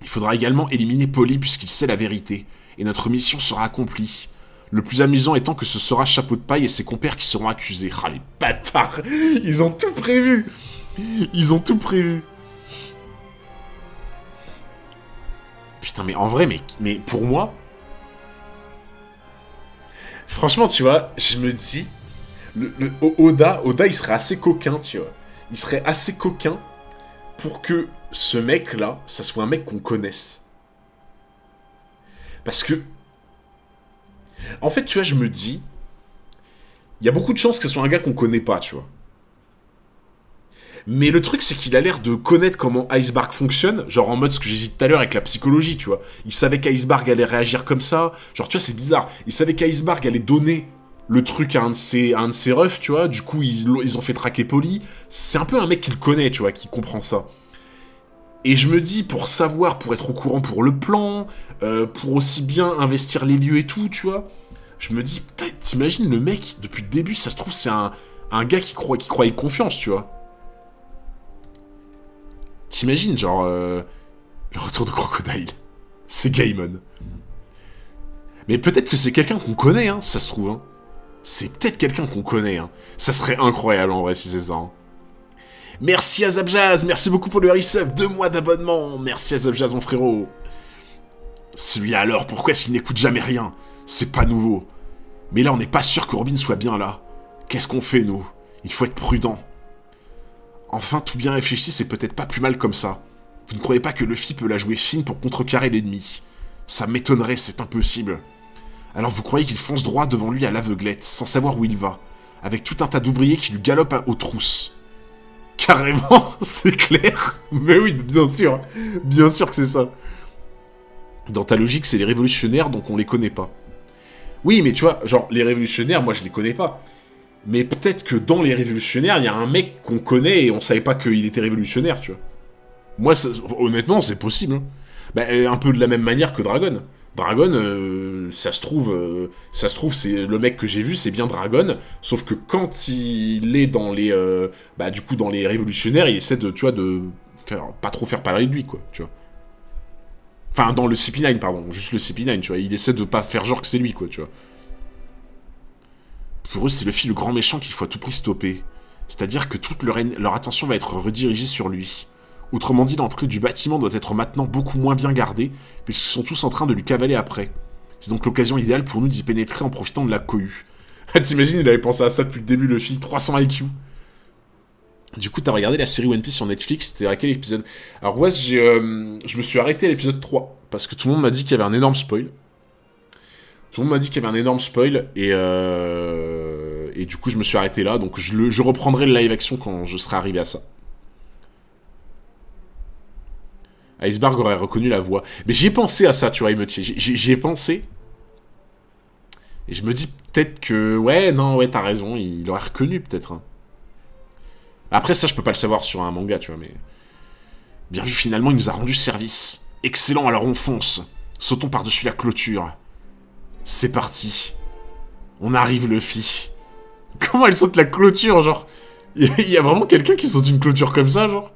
Il faudra également éliminer Polly puisqu'il sait la vérité, et notre mission sera accomplie. Le plus amusant étant que ce sera Chapeau de Paille et ses compères qui seront accusés. Ah, les bâtards! Ils ont tout prévu! Ils ont tout prévu! Putain, mais en vrai, mais pour moi... Franchement, tu vois, je me dis... Oda, il serait assez coquin, tu vois. Il serait assez coquin pour que ce mec-là, ça soit un mec qu'on connaisse. Parce que... En fait, tu vois, je me dis... Il y a beaucoup de chances que ce soit un gars qu'on connaît pas, tu vois. Mais le truc, c'est qu'il a l'air de connaître comment Icebarg fonctionne, genre en mode ce que j'ai dit tout à l'heure avec la psychologie, tu vois. Il savait qu'Icebarg allait réagir comme ça, genre tu vois, c'est bizarre. Il savait qu'Icebarg allait donner le truc à un de ses refs, tu vois, du coup ils ont fait traquer Polly. C'est un peu un mec qu'il connaît, tu vois, qui comprend ça. Et je me dis, pour savoir, pour être au courant pour le plan, pour aussi bien investir les lieux et tout, tu vois, je me dis, putain, t'imagines le mec, depuis le début, ça se trouve, c'est un gars qui croyait confiance, tu vois. T'imagines, genre, le retour de Crocodile. C'est Gaimon. Mais peut-être que c'est quelqu'un qu'on connaît, hein, ça se trouve, hein. C'est peut-être quelqu'un qu'on connaît, hein. Ça serait incroyable, en vrai, si c'est ça, hein. Merci à Zabjaz, merci beaucoup pour le resub, 2 mois d'abonnement. Merci à Zabjaz, mon frérot. Celui-là alors, pourquoi est-ce qu'il n'écoute jamais rien? C'est pas nouveau. Mais là, on n'est pas sûr que Robin soit bien là. Qu'est-ce qu'on fait, nous? Il faut être prudent. Enfin, tout bien réfléchi, c'est peut-être pas plus mal comme ça. Vous ne croyez pas que Luffy peut la jouer fine pour contrecarrer l'ennemi? Ça m'étonnerait, c'est impossible. Alors vous croyez qu'il fonce droit devant lui à l'aveuglette, sans savoir où il va, avec tout un tas d'ouvriers qui lui galopent aux trousses. Carrément, c'est clair. Mais oui, bien sûr que c'est ça. Dans ta logique, c'est les révolutionnaires, donc on les connaît pas. Oui, mais tu vois, genre, les révolutionnaires, moi je les connais pas. Mais peut-être que dans les révolutionnaires, il y a un mec qu'on connaît et on savait pas qu'il était révolutionnaire, tu vois. Moi, honnêtement, c'est possible. Hein. Bah, un peu de la même manière que Dragon. Dragon, ça se trouve, c'est le mec que j'ai vu, c'est bien Dragon. Sauf que quand il est dans les, du coup, dans les révolutionnaires, il essaie de, tu vois, de pas trop faire parler de lui, quoi, tu vois. Enfin, dans le CP9, pardon, juste le CP9, tu vois. Il essaie de pas faire genre que c'est lui, quoi, tu vois. Pour eux, c'est Luffy le grand méchant qu'il faut à tout prix stopper. C'est-à-dire que toute leur attention va être redirigée sur lui. Autrement dit, l'entrée du bâtiment doit être maintenant beaucoup moins bien gardée, puisqu'ils sont tous en train de lui cavaler après. C'est donc l'occasion idéale pour nous d'y pénétrer en profitant de la cohue. T'imagines, il avait pensé à ça depuis le début, Luffy, 300 IQ. Du coup, t'as regardé la série One Piece sur Netflix, c'était à quel épisode? Alors ouais, je me suis arrêté à l'épisode 3, parce que tout le monde m'a dit qu'il y avait un énorme spoil. Tout le monde m'a dit qu'il y avait un énorme spoil, et du coup je me suis arrêté là, donc je reprendrai le live action quand je serai arrivé à ça. Icebarg aurait reconnu la voix. Mais j'y ai pensé à ça, tu vois, Emeutier. J'y ai pensé. Et je me dis peut-être que... Ouais, non, ouais, t'as raison, il aurait reconnu peut-être. Hein. Après ça, je peux pas le savoir sur un manga, tu vois, mais... Bien vu, finalement, il nous a rendu service. Excellent, alors on fonce. Sautons par-dessus la clôture. C'est parti. On arrive, Luffy. Comment elle saute la clôture, genre? Il y a vraiment quelqu'un qui saute une clôture comme ça, genre?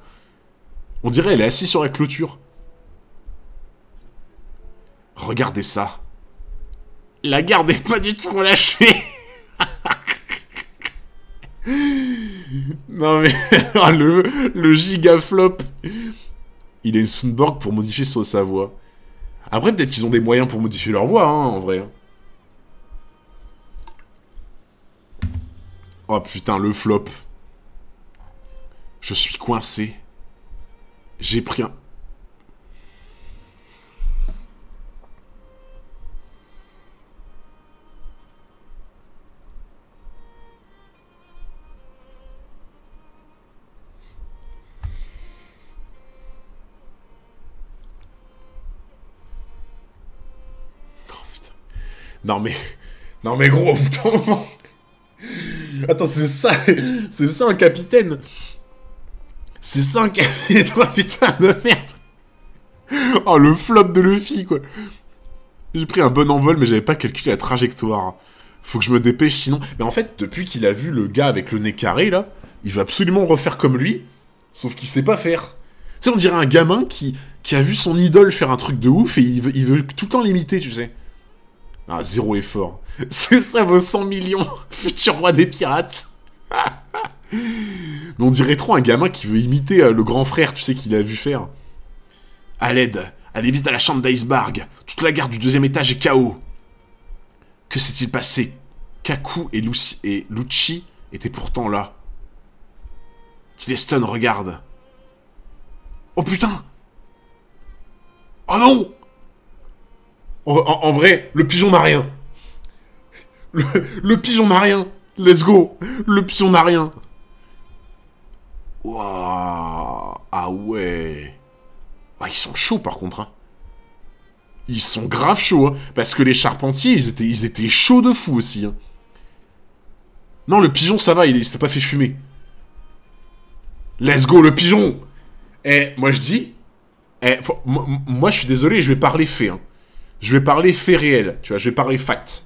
On dirait elle est assise sur la clôture. Regardez ça. La garde est pas du tout relâchée. Non mais... le giga flop. Il est une Sunborg pour modifier sa voix. Après, peut-être qu'ils ont des moyens pour modifier leur voix, hein, en vrai. Oh putain, le flop. Je suis coincé. J'ai pris un... Non mais... Non mais gros, putain... Attends, c'est ça un capitaine. C'est ça un café étoile, putain de merde. Oh, le flop de Luffy, quoi. J'ai pris un bon envol, mais j'avais pas calculé la trajectoire. Faut que je me dépêche, sinon... Mais en fait, depuis qu'il a vu le gars avec le nez carré, là, il veut absolument refaire comme lui, sauf qu'il sait pas faire. Tu sais, on dirait un gamin qui a vu son idole faire un truc de ouf, et il veut tout le temps l'imiter, tu sais. Ah, zéro effort. C'est ça, vos 100 millions, futur roi des pirates. Mais on dirait trop un gamin qui veut imiter le grand frère, tu sais, qu'il a vu faire. À l'aide, allez vite à la chambre d'Iceberg. Toute la garde du 2e étage est KO. Que s'est-il passé? Kaku et Lucci étaient pourtant là. Tideston regarde. Oh putain! Oh non! En vrai, le pigeon n'a rien. Le pigeon n'a rien. Let's go. Le pigeon n'a rien. Waouh. Ah ouais. Ah, ils sont chauds par contre. Hein. Ils sont grave chauds. Hein, parce que les charpentiers, ils étaient chauds de fou aussi. Hein. Non, le pigeon, ça va, il s'était pas fait fumer. Let's go, le pigeon. Eh, moi je dis... moi je suis désolé, je vais parler fait. Hein. Je vais parler fait réel. Tu vois, je vais parler fact.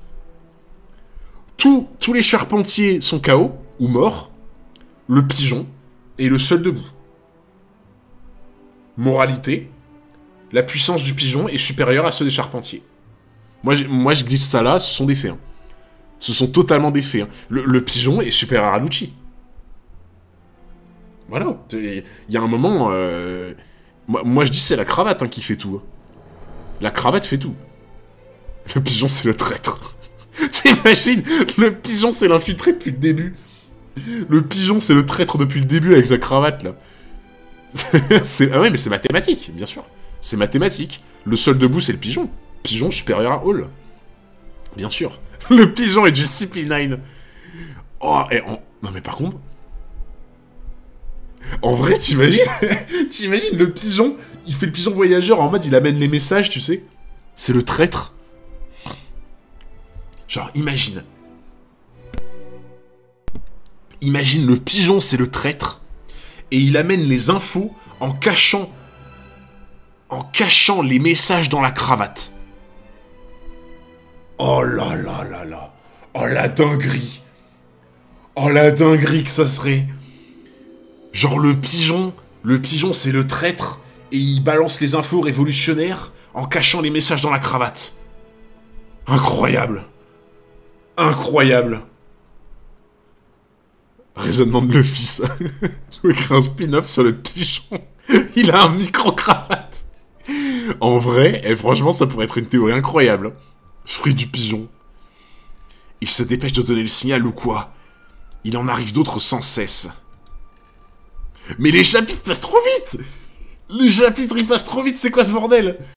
Tous les charpentiers sont KO, ou morts. Le pigeon est le seul debout. Moralité, la puissance du pigeon est supérieure à ceux des charpentiers. Moi, je glisse ça là, ce sont des faits. Hein. Ce sont totalement des faits. Hein. Le pigeon est supérieur à Lucci. Voilà. Il y a un moment... Moi, je dis c'est la cravate hein, qui fait tout. Hein. La cravate fait tout. Le pigeon, c'est le traître. T'imagines? Le pigeon, c'est l'infiltré depuis le début. Le pigeon, c'est le traître depuis le début avec sa cravate, là. Ah ouais, mais c'est mathématique, bien sûr. C'est mathématique. Le seul debout, c'est le pigeon. Pigeon supérieur à Hall. Bien sûr. Le pigeon est du CP9. Oh, non mais par contre... En vrai, t'imagines? T'imagines le pigeon? Il fait le pigeon voyageur en mode il amène les messages, tu sais? C'est le traître. Genre, imagine. Imagine, le pigeon, c'est le traître. Et il amène les infos en cachant les messages dans la cravate. Oh là là là là. Oh la dinguerie. Oh la dinguerie que ça serait. Genre le pigeon c'est le traître et il balance les infos révolutionnaires en cachant les messages dans la cravate. Incroyable. Incroyable. Raisonnement de Luffy, ça. Je vais écrire un spin-off sur le pigeon. Il a un micro-cravate. En vrai, franchement, ça pourrait être une théorie incroyable. Fruit du pigeon. Il se dépêche de donner le signal ou quoi? Il en arrive d'autres sans cesse. Mais les chapitres passent trop vite! Les chapitres, ils passent trop vite, c'est quoi ce bordel?